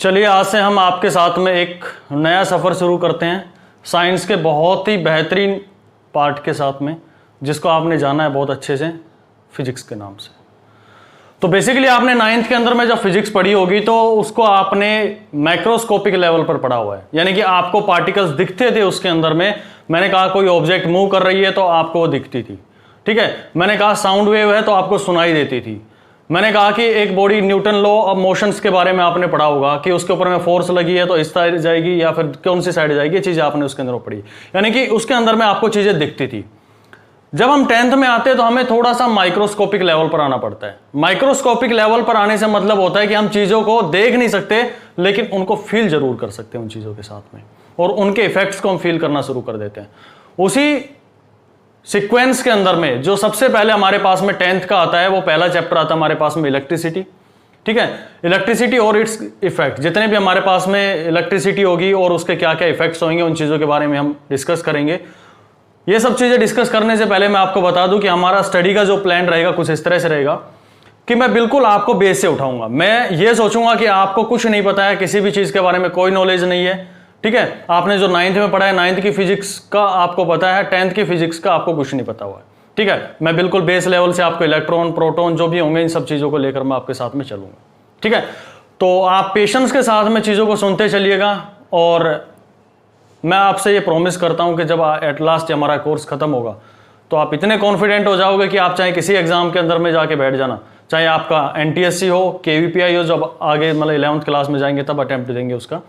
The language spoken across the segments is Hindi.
चलिए आज से हम आपके साथ में एक नया सफ़र शुरू करते हैं साइंस के बहुत ही बेहतरीन पार्ट के साथ में, जिसको आपने जाना है बहुत अच्छे से, फिजिक्स के नाम से। तो बेसिकली आपने 9th के अंदर में जब फिजिक्स पढ़ी होगी तो उसको आपने माइक्रोस्कोपिक लेवल पर पढ़ा हुआ है, यानी कि आपको पार्टिकल्स दिखते थे उसके अंदर में। मैंने कहा कोई ऑब्जेक्ट मूव कर रही है तो आपको वो दिखती थी, ठीक है। मैंने कहा साउंड वेव है तो आपको सुनाई देती थी। मैंने कहा कि एक body Newton law of motions के बारे में आपने पढ़ा होगा कि उसके ऊपर में फोर्स लगी है तो इस साइड जाएगी या फिर कौन सी साइड जाएगी, ये चीज़ें आपने उसके अंदर पढ़ी, यानी कि उसके अंदर में आपको चीज़ें दिखती थी। जब हम 10th में आते हैं तो हमें थोड़ा सा माइक्रोस्कोपिक लेवल पर आना पड़ता है। माइक्रोस्कोपिक लेवल पर आने से मतलब होता है कि हम चीज़ों को देख नहीं सकते लेकिन उनको फील जरूर कर सकते हैं उन चीज़ों के साथ में, और उनके इफेक्ट्स को हम फील करना शुरू कर देते हैं। उसी सीक्वेंस के अंदर में जो सबसे पहले हमारे पास में 10th का आता है, वो पहला चैप्टर आता है हमारे पास में इलेक्ट्रिसिटी, ठीक है। इलेक्ट्रिसिटी और इट्स इफेक्ट, जितने भी हमारे पास में इलेक्ट्रिसिटी होगी और उसके क्या क्या इफेक्ट्स होंगे उन चीज़ों के बारे में हम डिस्कस करेंगे। ये सब चीज़ें डिस्कस करने से पहले मैं आपको बता दूं कि हमारा स्टडी का जो प्लान रहेगा कुछ इस तरह से रहेगा कि मैं बिल्कुल आपको बेस से उठाऊंगा। मैं ये सोचूंगा कि आपको कुछ नहीं पता है, किसी भी चीज़ के बारे में कोई नॉलेज नहीं है, ठीक है। आपने जो 9th में पढ़ा है, 9th की फिजिक्स का आपको पता है, 10th की फिजिक्स का आपको कुछ नहीं पता हुआ है, ठीक है। मैं बिल्कुल बेस लेवल से आपको इलेक्ट्रॉन प्रोटॉन जो भी होंगे इन सब चीज़ों को लेकर मैं आपके साथ में चलूंगा, ठीक है। तो आप पेशेंस के साथ में चीज़ों को सुनते चलिएगा, और मैं आपसे ये प्रॉमिस करता हूं कि जब एट लास्ट हमारा कोर्स खत्म होगा तो आप इतने कॉन्फिडेंट हो जाओगे कि आप चाहे किसी एग्जाम के अंदर में जाके बैठ जाना, चाहे आपका NTSC हो, KVPI हो, जब आगे मतलब 11th क्लास में जाएंगे तब अटेम्प्ट देंगे उसका,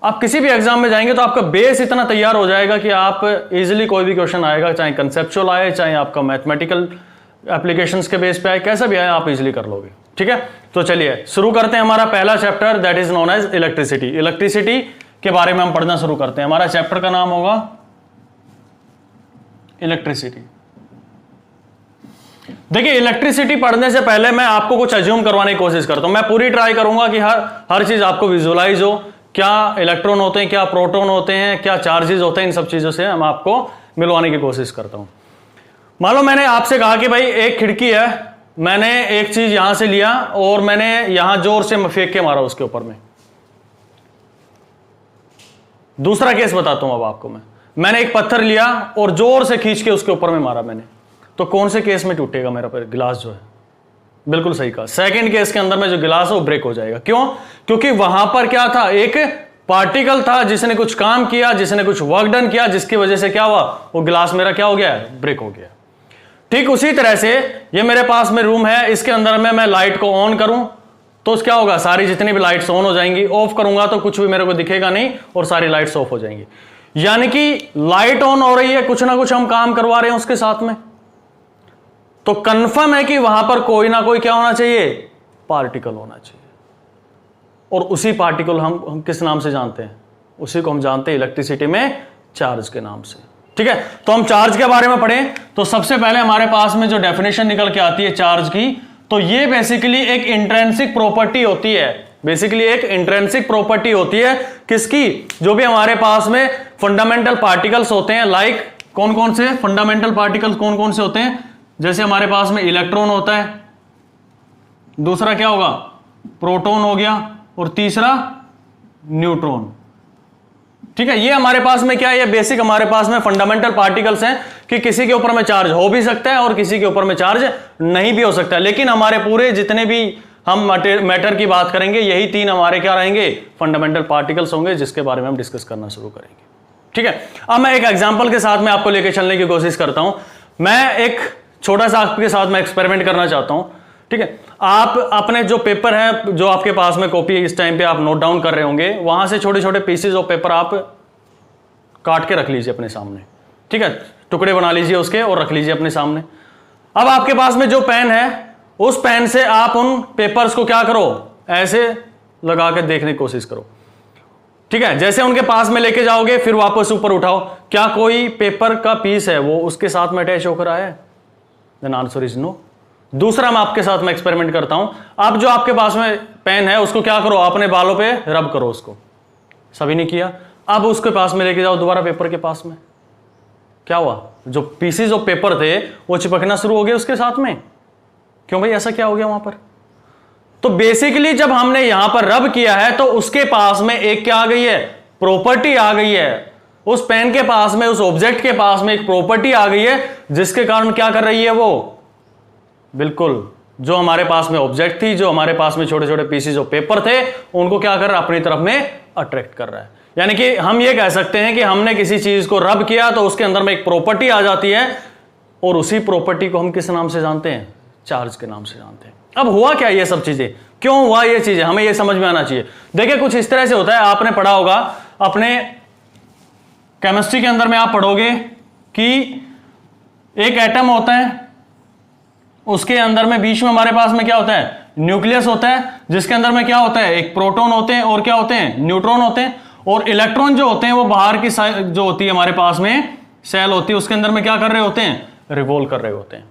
आप किसी भी एग्जाम में जाएंगे तो आपका बेस इतना तैयार हो जाएगा कि आप इजीली कोई भी क्वेश्चन आएगा, चाहे कंसेप्चुअल आए, चाहे आपका मैथमेटिकल एप्लीकेशंस के बेस पे आए, कैसा भी आए आप इजीली कर लोगे, ठीक है। तो चलिए शुरू करते हैं हमारा पहला chapter, that is known as electricity. Electricity के बारे में हम पढ़ना शुरू करते हैं। हमारा चैप्टर का नाम होगा इलेक्ट्रिसिटी। देखिए, इलेक्ट्रिसिटी पढ़ने से पहले मैं आपको कुछ अज्यूम करवाने की कोशिश करता हूं। मैं पूरी ट्राई करूंगा कि हर चीज आपको विजुअलाइज हो, क्या इलेक्ट्रॉन होते हैं, क्या प्रोटॉन होते हैं, क्या चार्जेस होते हैं, इन सब चीजों से हम आपको मिलवाने की कोशिश करता हूं। मान लो मैंने आपसे कहा कि भाई एक खिड़की है, मैंने एक चीज यहां से लिया और मैंने यहां जोर से फेंक के मारा उसके ऊपर में। दूसरा केस बताता हूं अब आपको मैंने एक पत्थर लिया और जोर से खींच के उसके ऊपर में मारा मैंने, तो कौन से केस में टूटेगा मेरा गिलास जो है? बिल्कुल सही कहा, सेकंड केस के अंदर में जो गिलास है वो ब्रेक हो जाएगा। क्यों? क्योंकि वहां पर क्या था, एक पार्टिकल था जिसने कुछ काम किया, जिसने कुछ वर्क डन किया, जिसकी वजह से क्या हुआ, वो गिलास मेरा क्या हो गया, ब्रेक हो गया। ठीक उसी तरह से ये मेरे पास में रूम है, इसके अंदर में मैं लाइट को ऑन करूं तो क्या होगा, सारी जितनी भी लाइट्स ऑन हो जाएंगी। ऑफ करूंगा तो कुछ भी मेरे को दिखेगा नहीं और सारी लाइट्स ऑफ हो जाएंगी। यानी कि लाइट ऑन हो रही है, कुछ ना कुछ हम काम करवा रहे हैं उसके साथ में, तो कंफर्म है कि वहां पर कोई ना कोई क्या होना चाहिए, पार्टिकल होना चाहिए। और उसी पार्टिकल हम किस नाम से जानते हैं, उसी को हम जानते हैं इलेक्ट्रिसिटी में चार्ज के नाम से, ठीक है। तो हम चार्ज के बारे में पढ़ें तो सबसे पहले हमारे पास में जो डेफिनेशन निकल के आती है चार्ज की, तो ये बेसिकली एक इंट्रिंसिक प्रॉपर्टी होती है। बेसिकली एक इंट्रिंसिक प्रॉपर्टी होती है किसकी, जो भी हमारे पास में फंडामेंटल पार्टिकल्स होते हैं। लाइक कौन कौन से फंडामेंटल पार्टिकल्स कौन कौन से होते हैं, जैसे हमारे पास में इलेक्ट्रॉन होता है, दूसरा क्या होगा, प्रोटॉन हो गया, और तीसरा न्यूट्रॉन, ठीक है। ये हमारे पास में क्या है, ये बेसिक हमारे पास में फंडामेंटल पार्टिकल्स हैं कि किसी के ऊपर में चार्ज हो भी सकता है और किसी के ऊपर में चार्ज नहीं भी हो सकता है। लेकिन हमारे पूरे जितने भी हम मैटर की बात करेंगे, यही तीन हमारे क्या रहेंगे, फंडामेंटल पार्टिकल्स होंगे, जिसके बारे में हम डिस्कस करना शुरू करेंगे, ठीक है। अब मैं एक एग्जांपल के साथ में आपको लेके चलने की कोशिश करता हूं। मैं एक छोटा सा आपके साथ में एक्सपेरिमेंट करना चाहता हूं, ठीक है। आप अपने जो पेपर है, जो आपके पास में कॉपी इस टाइम पे आप नोट डाउन कर रहे होंगे, वहां से छोटे छोटे पीसेज ऑफ पेपर आप काट के रख लीजिए अपने सामने, ठीक है। टुकड़े बना लीजिए उसके और रख लीजिए अपने सामने। अब आपके पास में जो पेन है, उस पेन से आप उन पेपर्स को क्या करो, ऐसे लगा के देखने की कोशिश करो, ठीक है। जैसे उनके पास में लेके जाओगे फिर वापस ऊपर उठाओ, क्या कोई पेपर का पीस है वो उसके साथ में अटैच होकर आया है? Then answer is no. दूसरा मैं आपके साथ में एक्सपेरिमेंट करता हूं। अब जो आपके पास में पेन है उसको क्या करो, अपने बालों पे रब करो उसको। सभी ने किया। अब उसके पास में लेके जाओ दोबारा पेपर के पास में, क्या हुआ, जो पीसेस ऑफ पेपर थे वो चिपकना शुरू हो गए उसके साथ में। क्यों भाई, ऐसा क्या हो गया वहां पर? तो बेसिकली जब हमने यहां पर रब किया है तो उसके पास में एक क्या आ गई है, प्रॉपर्टी आ गई है। उस पेन के पास में, उस ऑब्जेक्ट के पास में एक प्रॉपर्टी आ गई है, जिसके कारण क्या कर रही है वो, बिल्कुल जो हमारे पास में ऑब्जेक्ट थी, जो हमारे पास में छोटे छोटे पीसेज ऑफ पेपर थे, उनको क्या कर रहा है, अपनी तरफ में अट्रैक्ट कर रहा है। यानी कि हम ये कह सकते हैं कि हमने किसी चीज को रब किया तो उसके अंदर में एक प्रॉपर्टी आ जाती है, और उसी प्रॉपर्टी को हम किस नाम से जानते हैं, चार्ज के नाम से जानते हैं। अब हुआ क्या ये सब चीजें, क्यों हुआ ये चीजें, हमें ये समझ में आना चाहिए। देखिए कुछ इस तरह से होता है, आपने पढ़ा होगा अपने केमिस्ट्री के अंदर में, आप पढ़ोगे कि एक एटम होता है, उसके अंदर में बीच में हमारे पास में क्या होता है, न्यूक्लियस होता है, जिसके अंदर में क्या होता है, एक प्रोटॉन होते हैं और क्या होते हैं, न्यूट्रॉन होते हैं, और इलेक्ट्रॉन जो होते हैं वो बाहर की जो होती है हमारे पास में सेल होती है, उसके अंदर में क्या कर रहे होते हैं, रिवॉल्व कर रहे होते हैं।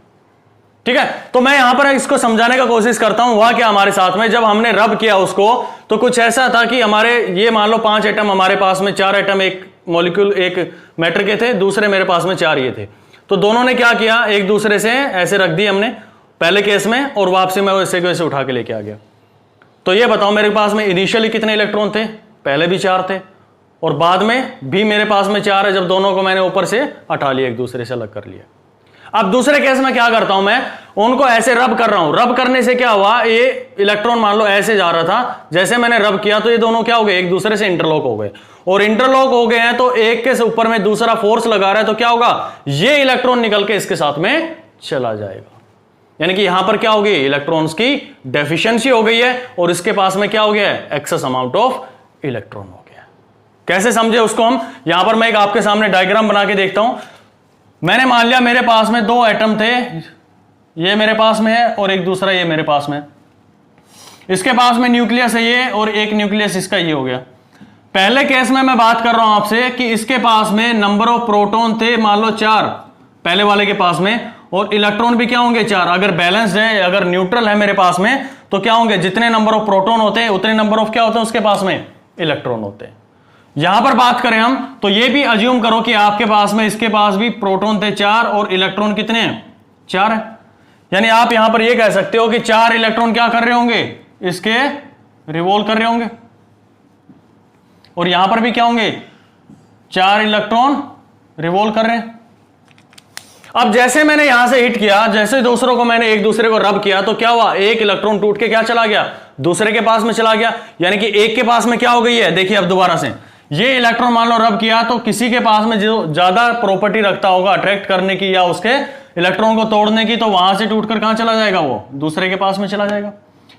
ठीक है, तो मैं यहां पर इसको समझाने का कोशिश करता हूं। हुआ क्या हमारे साथ में, जब हमने रब किया उसको, तो कुछ ऐसा था कि हमारे ये मान लो 5 एटम हमारे पास में, 4 एटम एक मॉलिक्यूल एक मैटर के थे, दूसरे मेरे पास में 4 ये थे। तो दोनों ने क्या किया, एक दूसरे से ऐसे रख दिए हमने पहले केस में, और वापसी में वैसे वैसे उठा के लेके आ गया। तो ये बताओ मेरे पास में इनिशियली कितने इलेक्ट्रॉन थे, पहले भी 4 थे, और बाद में भी मेरे पास में 4 है, जब दोनों को मैंने ऊपर से हटा लिया, एक दूसरे से अलग कर लिया। अब दूसरे केस में क्या करता हूं मैं, उनको ऐसे रब कर रहा हूं। रब करने से क्या हुआ, ये इलेक्ट्रॉन मान लो ऐसे जा रहा था, जैसे मैंने रब किया तो ये दोनों क्या हो गए, एक दूसरे से इंटरलॉक हो गए, और इंटरलॉक हो गए हैं तो एक के ऊपर में दूसरा फोर्स लगा रहा है, तो क्या होगा, ये इलेक्ट्रॉन निकल के इसके साथ में चला जाएगा। यानी कि यहां पर क्या हो गई, इलेक्ट्रॉन्स की डेफिशिएंसी हो गई है, और इसके पास में क्या हो गया है, एक्सेस अमाउंट ऑफ इलेक्ट्रॉन हो गया। कैसे समझे उसको हम, यहां पर मैं एक आपके सामने डायग्राम बना के देखता हूं। मैंने मान लिया मेरे पास में 2 एटम थे, ये मेरे पास में है और एक दूसरा ये मेरे पास में, इसके पास में न्यूक्लियस है ये, और एक न्यूक्लियस इसका ये हो गया। पहले केस में मैं बात कर रहा हूं आपसे कि इसके पास में नंबर ऑफ प्रोटॉन थे मान लो 4 पहले वाले के पास में, और इलेक्ट्रॉन भी क्या होंगे 4। अगर बैलेंस्ड है, अगर न्यूट्रल है मेरे पास में, तो क्या होंगे, जितने नंबर ऑफ प्रोटॉन होते हैं उतने नंबर ऑफ क्या होते हैं उसके पास में, इलेक्ट्रॉन होते हैं। यहां पर बात करें हम, तो ये भी अज्यूम करो कि आपके पास में, इसके पास भी प्रोटॉन थे 4 और इलेक्ट्रॉन कितने हैं, 4 है। यानी आप यहां पर ये कह सकते हो कि 4 इलेक्ट्रॉन क्या कर रहे होंगे, इसके रिवॉल्व कर रहे होंगे, और यहां पर भी क्या होंगे, 4 इलेक्ट्रॉन रिवॉल्व कर रहे हैं। अब जैसे मैंने यहां से हिट किया, जैसे दूसरों को मैंने एक दूसरे को रब किया, तो क्या हुआ, एक इलेक्ट्रॉन टूट के क्या चला गया, दूसरे के पास में चला गया। यानी कि एक के पास में क्या हो गई है, देखिए अब दोबारा से ये इलेक्ट्रॉन मान लो रब किया, तो किसी के पास में जो ज्यादा प्रॉपर्टी रखता होगा अट्रैक्ट करने की या उसके इलेक्ट्रॉन को तोड़ने की, तो वहां से टूटकर कहां चला जाएगा, वो दूसरे के पास में चला जाएगा।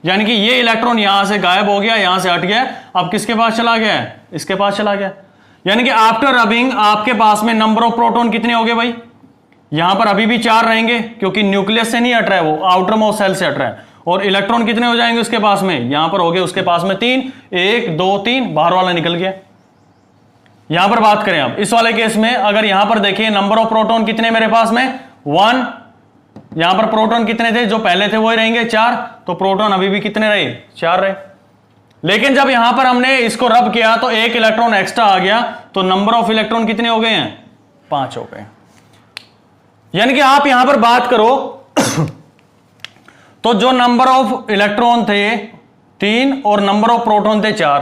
यानी कि ये इलेक्ट्रॉन यहां से गायब हो गया, यहां से हट गया, अब किसके पास चला गया है, इसके पास चला गया। यानी कि आफ्टर रबिंग आपके पास में नंबर ऑफ प्रोटॉन कितने हो गए भाई, यहां पर अभी भी 4 रहेंगे, क्योंकि न्यूक्लियस से नहीं हट रहा है, वो आउटर मोस्ट सेल से हट रहा है। और इलेक्ट्रॉन कितने हो जाएंगे उसके पास में, यहां पर हो गए उसके पास में 3, 1 2 3, बाहर वाला निकल गया। यहां पर बात करें अब इस वाले केस में, अगर यहां पर देखिए नंबर ऑफ प्रोटॉन कितने मेरे पास में 1, यहां पर प्रोटॉन कितने थे, जो पहले थे वही रहेंगे 4, तो प्रोटॉन अभी भी कितने रहे, 4 रहे। लेकिन जब यहां पर हमने इसको रब किया तो एक इलेक्ट्रॉन एक्स्ट्रा आ गया, तो नंबर ऑफ इलेक्ट्रॉन कितने हो गए हैं, 5 हो गए। यानी कि आप यहां पर बात करो तो जो नंबर ऑफ इलेक्ट्रॉन थे 3 और नंबर ऑफ प्रोटॉन थे 4,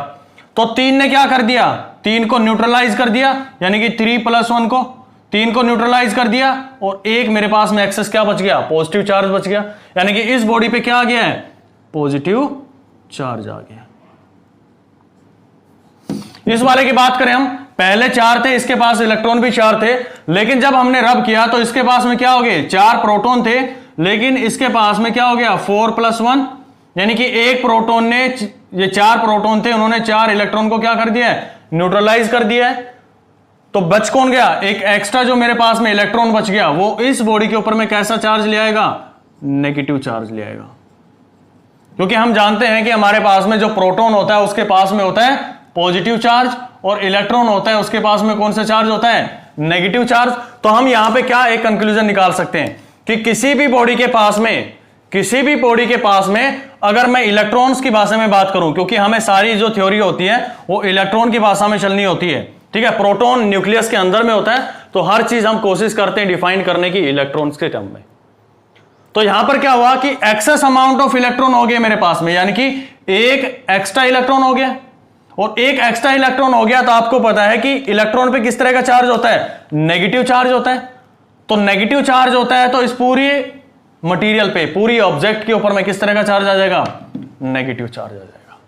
तो 3 ने क्या कर दिया, 3 को न्यूट्रलाइज कर दिया, यानी कि 3 + 1 को 3 को न्यूट्रलाइज कर दिया, और एक मेरे पास में एक्सेस क्या बच गया, पॉजिटिव चार्ज बच गया। यानी कि इस बॉडी पे क्या आ गया है, पॉजिटिव चार्ज आ गया। इस वाले की बात करें हम, पहले 4 थे, इसके पास इलेक्ट्रॉन भी 4 थे, लेकिन जब हमने रब किया तो इसके पास में क्या हो गए, 4 प्रोटॉन थे, लेकिन इसके पास में क्या हो गया, 4 + 1, यानी कि एक प्रोटॉन ने, ये 4 प्रोटॉन थे, उन्होंने 4 इलेक्ट्रॉन को क्या कर दिया है, न्यूट्रलाइज कर दिया है। तो बच कौन गया, एक एक्स्ट्रा जो मेरे पास में इलेक्ट्रॉन बच गया, वो इस बॉडी के ऊपर में कैसा चार्ज ले आएगा, नेगेटिव चार्ज ले आएगा। क्योंकि हम जानते हैं कि हमारे पास में जो प्रोटॉन होता है उसके पास में होता है पॉजिटिव चार्ज, और इलेक्ट्रॉन होता है उसके पास में कौन सा चार्ज होता है, नेगेटिव चार्ज। तो हम यहां पे क्या एक कंक्लूजन निकाल सकते हैं कि किसी भी बॉडी के पास में, किसी भी बॉडी के पास में, अगर मैं इलेक्ट्रॉन्स की भाषा में बात करूं, क्योंकि हमें सारी जो थ्योरी होती है वो इलेक्ट्रॉन की भाषा में चलनी होती है, ठीक है, प्रोटॉन न्यूक्लियस के अंदर में होता है, तो हर चीज हम कोशिश करते हैं डिफाइन करने की इलेक्ट्रॉन्स के टर्म में। तो यहां पर क्या हुआ कि एक्सेस अमाउंट ऑफ इलेक्ट्रॉन हो गया मेरे पास में, यानी कि एक एक्स्ट्रा इलेक्ट्रॉन हो गया, और एक एक्स्ट्रा इलेक्ट्रॉन हो गया तो आपको पता है कि इलेक्ट्रॉन पे किस तरह का चार्ज होता है, नेगेटिव चार्ज होता है। तो नेगेटिव चार्ज होता है तो इस पूरी मटेरियल पे, पूरी ऑब्जेक्ट के ऊपर में किस तरह का चार्ज आ जाएगा, नेगेटिव चार्ज आ जाएगा।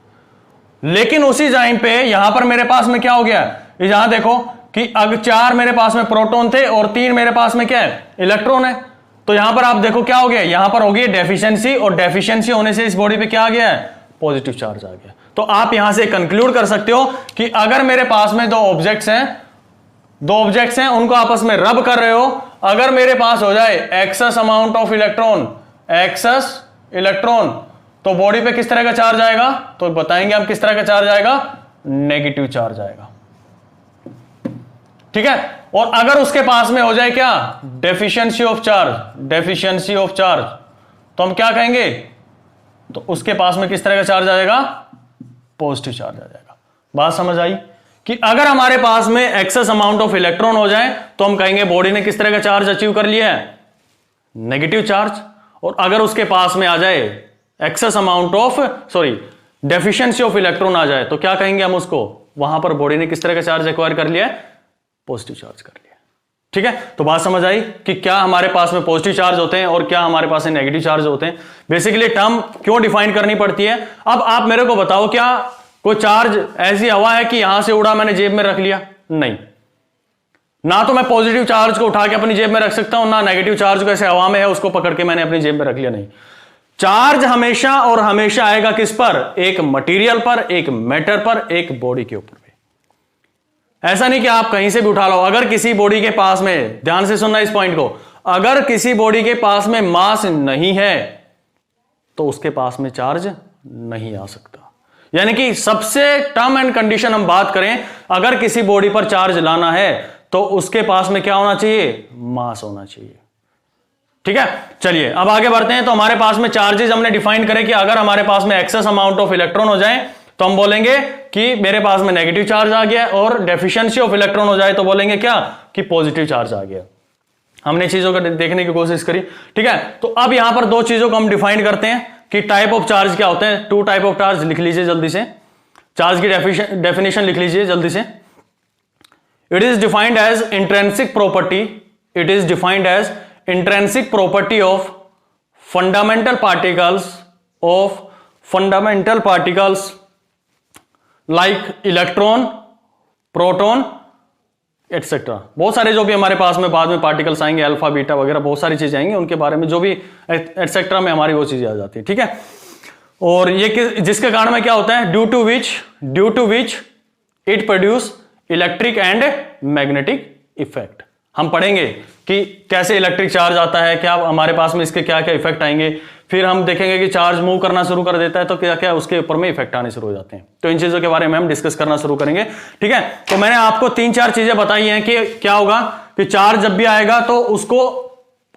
लेकिन उसी टाइम पे यहां पर मेरे पास में क्या हो गया, यहां देखो कि अगर 4 मेरे पास में प्रोटॉन थे और 3 मेरे पास में क्या है, इलेक्ट्रॉन है, तो यहां पर आप देखो क्या हो गया, यहां पर हो गई डेफिशिएंसी, और डेफिशिएंसी होने से इस बॉडी पे क्या आ गया है, पॉजिटिव चार्ज आ गया। तो आप यहां से कंक्लूड कर सकते हो कि अगर मेरे पास में दो ऑब्जेक्ट्स हैं, उनको आपस में रब कर रहे हो, अगर मेरे पास हो जाए एक्सेस अमाउंट ऑफ इलेक्ट्रॉन, तो बॉडी पे किस तरह का चार्ज आएगा, तो बताएंगे हम किस तरह का चार्ज आएगा, नेगेटिव चार्ज आएगा। ठीक है, और अगर उसके पास में हो जाए क्या, डेफिशिएंसी ऑफ चार्ज, तो हम क्या कहेंगे, तो उसके पास में किस तरह का चार्ज आ जाएगा, पॉजिटिव चार्ज आ जाएगा। बात समझ आई कि अगर हमारे पास में एक्सेस अमाउंट ऑफ इलेक्ट्रॉन हो जाए तो हम कहेंगे बॉडी ने किस तरह का चार्ज अचीव कर लिया है, नेगेटिव चार्ज, और अगर उसके पास में आ जाए excess amount of deficiency of electron आ जाए तो क्या कहेंगे हम उसको, वहां पर बॉडी ने किस तरह का चार्ज एक्वायर कर लिया है, पॉजिटिव चार्ज कर लिया। ठीक है, तो बात समझ आई कि क्या हमारे पास में पॉजिटिव चार्ज होते हैं और क्या हमारे पास में नेगेटिव चार्ज होते हैं। बेसिकली टर्म क्यों डिफाइन करनी पड़ती है। अब आप मेरे को बताओ, क्या कोई चार्ज ऐसी हवा है कि यहां से उड़ा मैंने जेब में रख लिया, नहीं, ना तो मैं पॉजिटिव चार्ज को उठा के अपनी जेब में रख सकता हूं, ना नेगेटिव चार्ज को ऐसे हवा में है उसको पकड़ के मैंने अपनी जेब में रख लिया, नहीं। चार्ज हमेशा और हमेशा आएगा किस पर, एक मटेरियल पर, एक मैटर पर, एक बॉडी के ऊपर। ऐसा नहीं कि आप कहीं से भी उठा लो। अगर किसी बॉडी के पास में, ध्यान से सुनना इस पॉइंट को, अगर किसी बॉडी के पास में मास नहीं है तो उसके पास में चार्ज नहीं आ सकता। यानी कि सबसे टर्म एंड कंडीशन हम बात करें, अगर किसी बॉडी पर चार्ज लाना है तो उसके पास में क्या होना चाहिए, मास होना चाहिए। ठीक है, चलिए अब आगे बढ़ते हैं। तो हमारे पास में चार्जेस हमने डिफाइन करे कि अगर हमारे पास में एक्सेस अमाउंट ऑफ इलेक्ट्रॉन हो जाए तो हम बोलेंगे कि मेरे पास में नेगेटिव चार्ज आ गया, और डेफिशिएंसी ऑफ इलेक्ट्रॉन हो जाए तो बोलेंगे क्या, कि पॉजिटिव चार्ज आ गया। हमने चीजों को देखने की कोशिश करी। ठीक है, तो अब यहां पर दो चीजों को हम डिफाइन करते हैं कि टाइप ऑफ चार्ज क्या होते हैं। 2 टाइप ऑफ चार्ज लिख लीजिए जल्दी से, चार्ज की डेफिनेशन लिख लीजिए जल्दी से। It is defined as intrinsic property of fundamental particles like electron, proton et cetera. बहुत सारे जो भी हमारे पास में बाद में पार्टिकल्स आएंगे, अल्फा बीटा वगैरह बहुत सारी चीजें आएंगी, उनके बारे में जो भी एटसेट्रा में हमारी वो चीजें आ जाती है। ठीक है, और ये जिसके कारण में क्या होता है, due to which it produce electric and magnetic effect. हम पढ़ेंगे कि कैसे इलेक्ट्रिक चार्ज आता है, क्या हमारे पास में इसके क्या क्या इफेक्ट आएंगे। फिर हम देखेंगे कि चार्ज मूव करना शुरू कर देता है तो क्या क्या उसके ऊपर में इफेक्ट आने शुरू हो जाते हैं। तो इन चीजों के बारे में हम डिस्कस करना शुरू करेंगे। ठीक है, तो मैंने आपको 3-4 चीजें बताई हैं कि क्या होगा कि चार्ज जब भी आएगा तो उसको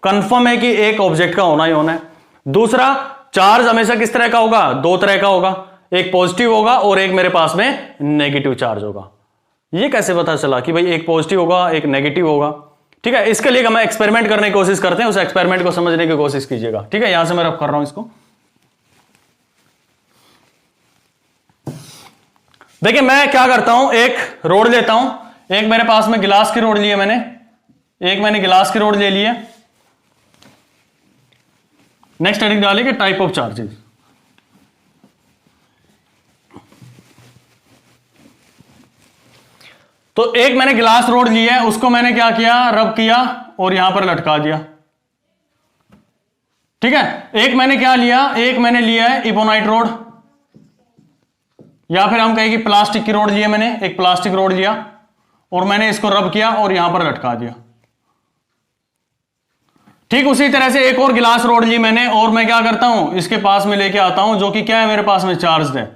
कंफर्म है कि एक ऑब्जेक्ट का होना ही होना है। दूसरा, चार्ज हमेशा किस तरह का होगा, 2 तरह का होगा, एक पॉजिटिव होगा और एक मेरे पास में नेगेटिव चार्ज होगा। ये कैसे पता चला कि भाई एक पॉजिटिव होगा एक नेगेटिव होगा। ठीक है, इसके लिए हम एक्सपेरिमेंट करने की कोशिश करते हैं, उस एक्सपेरिमेंट को समझने की कोशिश कीजिएगा। ठीक है, यहां से मैं रब कर रहा हूं इसको। देखिए मैं क्या करता हूं, एक रोड लेता हूं, एक मेरे पास में गिलास की रोड ली है मैंने गिलास की रोड ले ली है। नेक्स्ट हेडिंग डालिए टाइप ऑफ चार्जेस। तो एक मैंने गिलास रोड ली है, उसको मैंने क्या किया, रब किया और यहां पर लटका दिया। ठीक है, एक मैंने क्या लिया, एक मैंने लिया है इबोनाइट रोड, या फिर हम कहें कि प्लास्टिक की रोड ली है मैंने, एक प्लास्टिक रोड लिया और मैंने इसको रब किया और यहां पर लटका दिया। ठीक उसी तरह से एक और गिलास रोड ली मैंने और मैं क्या करता हूं, इसके पास में लेके आता हूं, जो कि क्या है मेरे पास में चार्ज है।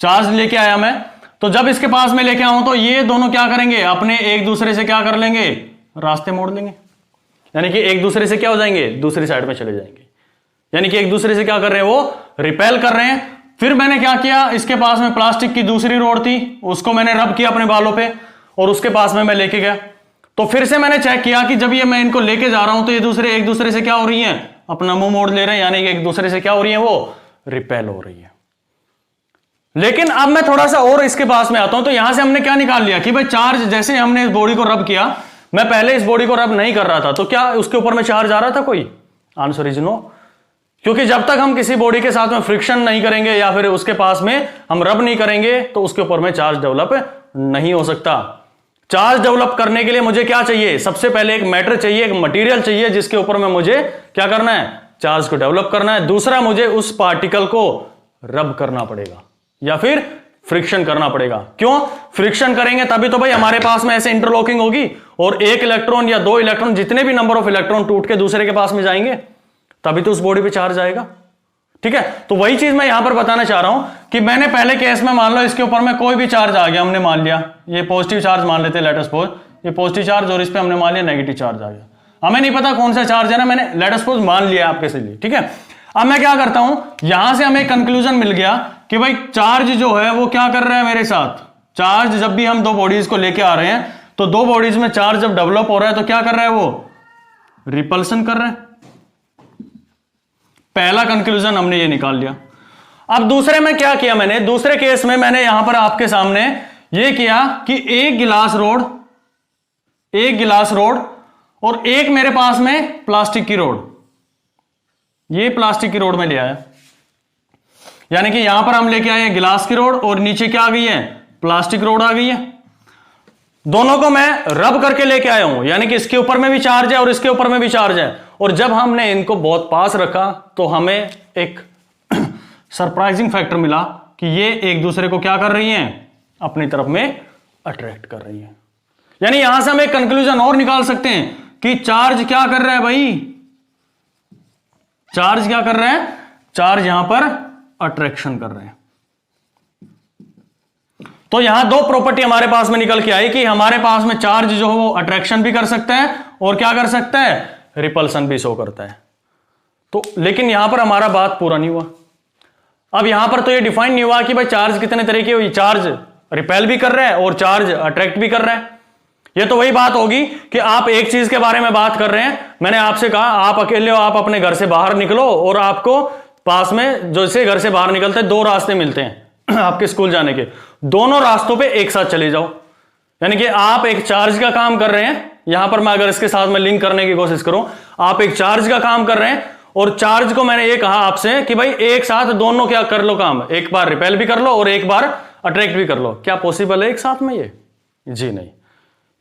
चार्ज लेके आया मैं, तो जब इसके पास में लेके आऊं तो ये दोनों क्या करेंगे, अपने एक दूसरे से क्या कर लेंगे, रास्ते मोड़ लेंगे। यानी कि एक दूसरे से क्या हो जाएंगे, दूसरी साइड में चले जाएंगे। यानी कि एक दूसरे से क्या कर रहे हैं, वो रिपेल कर रहे हैं। फिर मैंने क्या किया, इसके पास में प्लास्टिक की दूसरी रोड थी, उसको मैंने रब किया अपने बालों पे और उसके पास में मैं लेके गया। तो फिर से मैंने चेक किया कि जब ये मैं इनको लेके जा रहा हूं तो ये एक दूसरे से क्या हो रही हैं, अपना मुंह मोड़ ले रहे हैं, यानी कि एक दूसरे से क्या हो रही है, वो रिपेल हो रही है। लेकिन अब मैं थोड़ा सा और इसके पास में आता हूं, तो यहां से हमने क्या निकाल लिया कि भाई चार्ज, जैसे हमने इस बॉडी को रब किया, मैं पहले इस बॉडी को रब नहीं कर रहा था, तो क्या उसके ऊपर में चार्ज आ रहा था कोई? आंसर इज नो, क्योंकि जब तक हम किसी बॉडी के साथ में फ्रिक्शन नहीं करेंगे या फिर उसके पास में हम रब नहीं करेंगे तो उसके ऊपर में चार्ज डेवलप नहीं हो सकता। चार्ज डेवलप करने के लिए मुझे क्या चाहिए? सबसे पहले एक मैटर चाहिए, एक मटेरियल चाहिए जिसके ऊपर में मुझे क्या करना है? चार्ज को डेवलप करना है। दूसरा, मुझे उस पार्टिकल को रब करना पड़ेगा या फिर फ्रिक्शन करना पड़ेगा। क्यों? फ्रिक्शन करेंगे तभी तो भाई हमारे पास में ऐसे इंटरलॉकिंग होगी और एक इलेक्ट्रॉन या दो इलेक्ट्रॉन, जितने भी नंबर ऑफ इलेक्ट्रॉन टूट के दूसरे के पास में जाएंगे, तभी तो उस बॉडी पे चार्ज आएगा। ठीक है, तो वही चीज मैं यहां पर बताना चाह रहा हूं कि मैंने पहले केस में मान लो इसके ऊपर में कोई भी चार्ज आ गया, हमने मान लिया ये पॉजिटिव चार्ज मान लेते, लेट अस सपोज ये पॉजिटिव चार्ज, और इस पे हमने मान लिया नेगेटिव चार्ज आ गया। हमें नहीं पता कौन सा चार्ज है ना, मैंने लेट अस सपोज मान लिया आपके लिए। ठीक है, अब मैं क्या करता हूं, यहां से हमें कंक्लूजन मिल गया कि भाई चार्ज जो है वो क्या कर रहा है मेरे साथ। चार्ज जब भी हम दो बॉडीज को लेके आ रहे हैं तो दो बॉडीज में चार्ज जब डेवलप हो रहा है तो क्या कर रहा है, वो रिपल्सन कर रहा है। पहला कंक्लूजन हमने ये निकाल लिया। अब दूसरे में क्या किया मैंने, दूसरे केस में मैंने यहां पर आपके सामने ये किया कि एक गिलास रोड और एक मेरे पास में प्लास्टिक की रोड, ये प्लास्टिक की रोड में ले आया, यानी कि यहां पर हम लेके आए गिलास की रोड और नीचे क्या आ गई है, प्लास्टिक रोड आ गई है। दोनों को मैं रब करके लेके आया हूं, यानी कि इसके ऊपर में भी चार्ज है और इसके ऊपर में भी चार्ज है, और जब हमने इनको बहुत पास रखा तो हमें एक सरप्राइजिंग फैक्टर मिला कि ये एक दूसरे को क्या कर रही हैं, अपनी तरफ में अट्रैक्ट कर रही हैं। यानी यहां से हम एक कंक्लूजन और निकाल सकते हैं कि चार्ज क्या कर रहा है भाई, चार्ज क्या कर रहा है, चार्ज यहां पर अट्रैक्शन कर रहे हैं। तो यहां दो प्रॉपर्टी हमारे पास में निकल के आई कि हमारे पास में चार्ज जो है वो अट्रैक्शन भी कर सकता है और क्या कर सकता है, रिपल्सन भी शो करता है। तो लेकिन यहां पर हमारा बात पूरा नहीं हुआ। अब यहां पर तो ये डिफाइन नहीं हुआ कि भाई चार्ज कितने तरह के हुई, चार्ज रिपेल भी कर रहा है और चार्ज अट्रैक्ट भी कर रहा है। ये तो वही बात होगी कि आप एक चीज के बारे में बात कर रहे हैं, मैंने आपसे कहा आप अकेले हो, आप अपने घर से बाहर निकलो और आपको पास में जैसे घर से बाहर निकलते दो रास्ते मिलते हैं आपके स्कूल जाने के, दोनों रास्तों पे एक साथ चले जाओ। यानी कि आप एक चार्ज का काम कर रहे हैं, यहां पर मैं अगर इसके साथ में लिंक करने की कोशिश करूं, आप एक चार्ज का काम कर रहे हैं और चार्ज को मैंने ये कहा आपसे कि भाई एक साथ दोनों क्या कर लो काम, एक बार रिपेल भी कर लो और एक बार अट्रैक्ट भी कर लो। क्या पॉसिबल है एक साथ में ये? जी नहीं।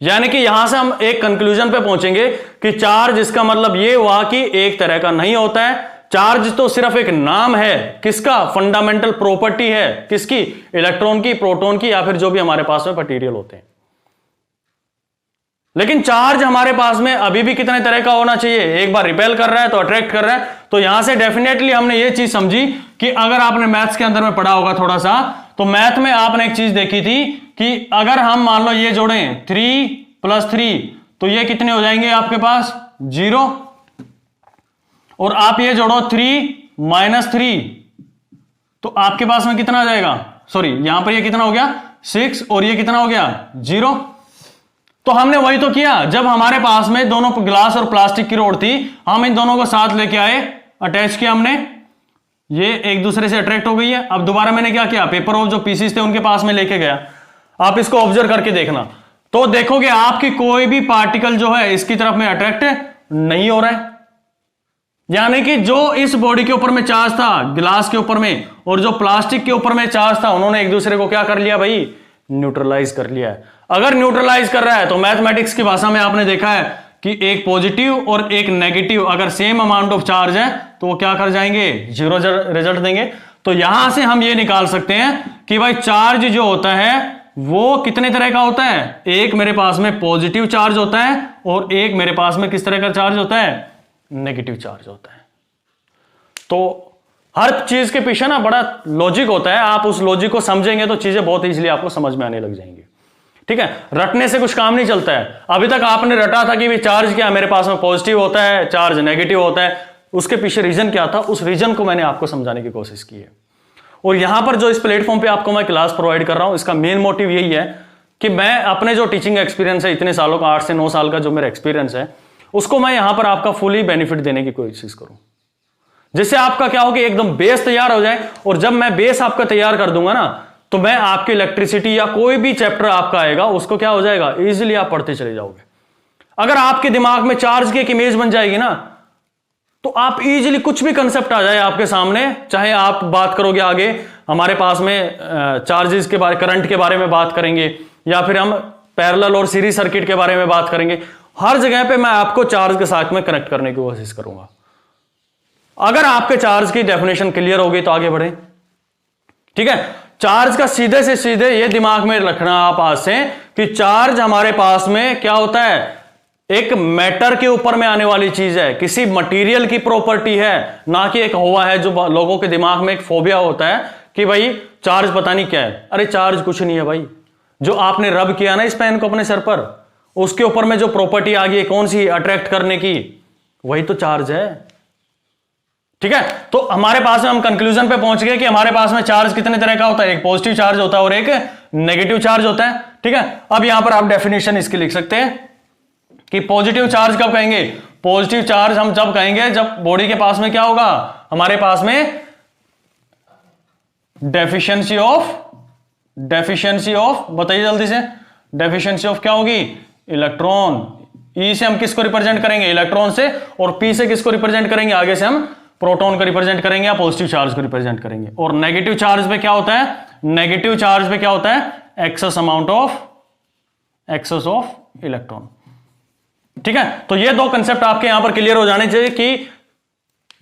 यानी कि यहां से हम एक कंक्लूजन पे पहुंचेंगे कि चार्ज, इसका मतलब ये हुआ कि एक तरह का नहीं होता है। चार्ज तो सिर्फ एक नाम है, किसका, फंडामेंटल प्रॉपर्टी है, किसकी, इलेक्ट्रॉन की, प्रोटॉन की, या फिर जो भी हमारे पास में मटेरियल होते हैं। लेकिन चार्ज हमारे पास में अभी भी कितने तरह का होना चाहिए, एक बार रिपेल कर रहा है तो अट्रैक्ट कर रहा है। तो यहां से डेफिनेटली हमने ये चीज समझी कि अगर आपने मैथ्स के अंदर में पढ़ा होगा थोड़ा सा, तो मैथ में आपने एक चीज देखी थी कि अगर हम मान लो ये जोड़ें 3 + 3 तो ये कितने हो जाएंगे आपके पास, 0, और आप ये जोड़ो 3 - 3 तो आपके पास में कितना आ जाएगा, सॉरी यहां पर ये कितना हो गया 6 और ये कितना हो गया 0। तो हमने वही तो किया, जब हमारे पास में दोनों ग्लास और प्लास्टिक की रोड थी, हम इन दोनों को साथ लेके आए, अटैच किया हमने, ये एक दूसरे से अट्रैक्ट हो गई है। अब दोबारा मैंने क्या किया, पेपर और जो पीसीस थे उनके पास में लेके गया। आप इसको ऑब्जर्व करके देखना तो देखोगे आपकी कोई भी पार्टिकल जो है इसकी तरफ में अट्रैक्ट नहीं हो रहा है। यानी कि जो इस बॉडी के ऊपर में चार्ज था गिलास के ऊपर में और जो प्लास्टिक के ऊपर में चार्ज था, उन्होंने एक दूसरे को क्या कर लिया भाई, न्यूट्रलाइज कर लिया है। अगर न्यूट्रलाइज कर रहा है तो मैथमेटिक्स की भाषा में आपने देखा है कि एक पॉजिटिव और एक नेगेटिव अगर सेम अमाउंट ऑफ चार्ज है तो वो क्या कर जाएंगे, 0 रिजल्ट देंगे। तो यहां से हम ये निकाल सकते हैं कि भाई चार्ज जो होता है वो कितने तरह का होता है, एक मेरे पास में पॉजिटिव चार्ज होता है और एक मेरे पास में किस तरह का चार्ज होता है, नेगेटिव चार्ज होता है। तो हर चीज के पीछे ना बड़ा लॉजिक होता है, आप उस लॉजिक को समझेंगे तो चीजें बहुत इजीली आपको समझ में आने लग जाएंगी। ठीक है, रटने से कुछ काम नहीं चलता है। अभी तक आपने रटा था कि भी चार्ज क्या मेरे पास में पॉजिटिव होता है, चार्ज नेगेटिव होता है, उसके पीछे रीजन क्या था, उस रीजन को मैंने आपको समझाने की कोशिश की है। और यहां पर जो इस प्लेटफॉर्म पे आपको मैं क्लास प्रोवाइड कर रहा हूं, इसका मेन मोटिव यही है कि मैं अपने जो टीचिंग एक्सपीरियंस है इतने सालों का, 8 से 9 साल का जो मेरा एक्सपीरियंस है, उसको मैं यहां पर आपका फुली बेनिफिट देने की कोशिश करूं। जिससे आपका क्या होगा, एकदम बेस तैयार हो जाए। और जब मैं बेस आपका तैयार कर दूंगा ना, तो मैं आपकी इलेक्ट्रिसिटी या कोई भी चैप्टर आपका आएगा उसको क्या हो जाएगा, इजीली आप पढ़ते चले जाओगे। अगर आपके दिमाग में चार्ज की एक इमेज बन जाएगी ना, तो आप इजीली कुछ भी कंसेप्ट आ जाए आपके सामने, चाहे आप बात करोगे आगे हमारे पास में चार्जेस के बारे, करंट के बारे में बात करेंगे, या फिर हम पैरेलल और सीरीज सर्किट के बारे में बात करेंगे, हर जगह पे मैं आपको चार्ज के साथ में कनेक्ट करने की कोशिश करूंगा। अगर आपके चार्ज की डेफिनेशन क्लियर होगी तो आगे बढ़े। ठीक है, चार्ज का सीधे से सीधे ये दिमाग में रखना आप आज से कि चार्ज हमारे पास में क्या होता है, एक मैटर के ऊपर में आने वाली चीज है, किसी मटेरियल की प्रॉपर्टी है, ना कि एक हुआ है जो लोगों के दिमाग में एक फोबिया होता है कि भाई चार्ज पता नहीं क्या है। अरे चार्ज कुछ नहीं है भाई, जो आपने रब किया ना इस पेन को अपने सर पर, उसके ऊपर में जो प्रॉपर्टी आ गई कौन सी, अट्रैक्ट करने की, वही तो चार्ज है। ठीक है, तो हमारे पास में हम कंक्लूजन पे पहुंच गए कि हमारे पास में चार्ज कितने तरह का होता है, एक पॉजिटिव चार्ज होता है और एक नेगेटिव चार्ज होता है। ठीक है, अब यहां पर आप डेफिनेशन इसकी लिख सकते हैं कि पॉजिटिव चार्ज कब कहेंगे, पॉजिटिव चार्ज हम जब कहेंगे जब बॉडी के पास में क्या होगा, हमारे पास में डेफिशिएंसी ऑफ बताइए जल्दी से, डेफिशिएंसी ऑफ क्या होगी, इलेक्ट्रॉन। ई से हम किसको रिप्रेजेंट करेंगे, इलेक्ट्रॉन से, और पी से किसको रिप्रेजेंट करेंगे, आगे से हम प्रोटॉन को रिप्रेजेंट करेंगे या पॉजिटिव चार्ज को रिप्रेजेंट करेंगे। और नेगेटिव चार्ज पे क्या होता है, नेगेटिव चार्ज पे क्या होता है, एक्सेस ऑफ इलेक्ट्रॉन। ठीक है, तो ये दो कंसेप्ट आपके यहां पर क्लियर हो जाने चाहिए कि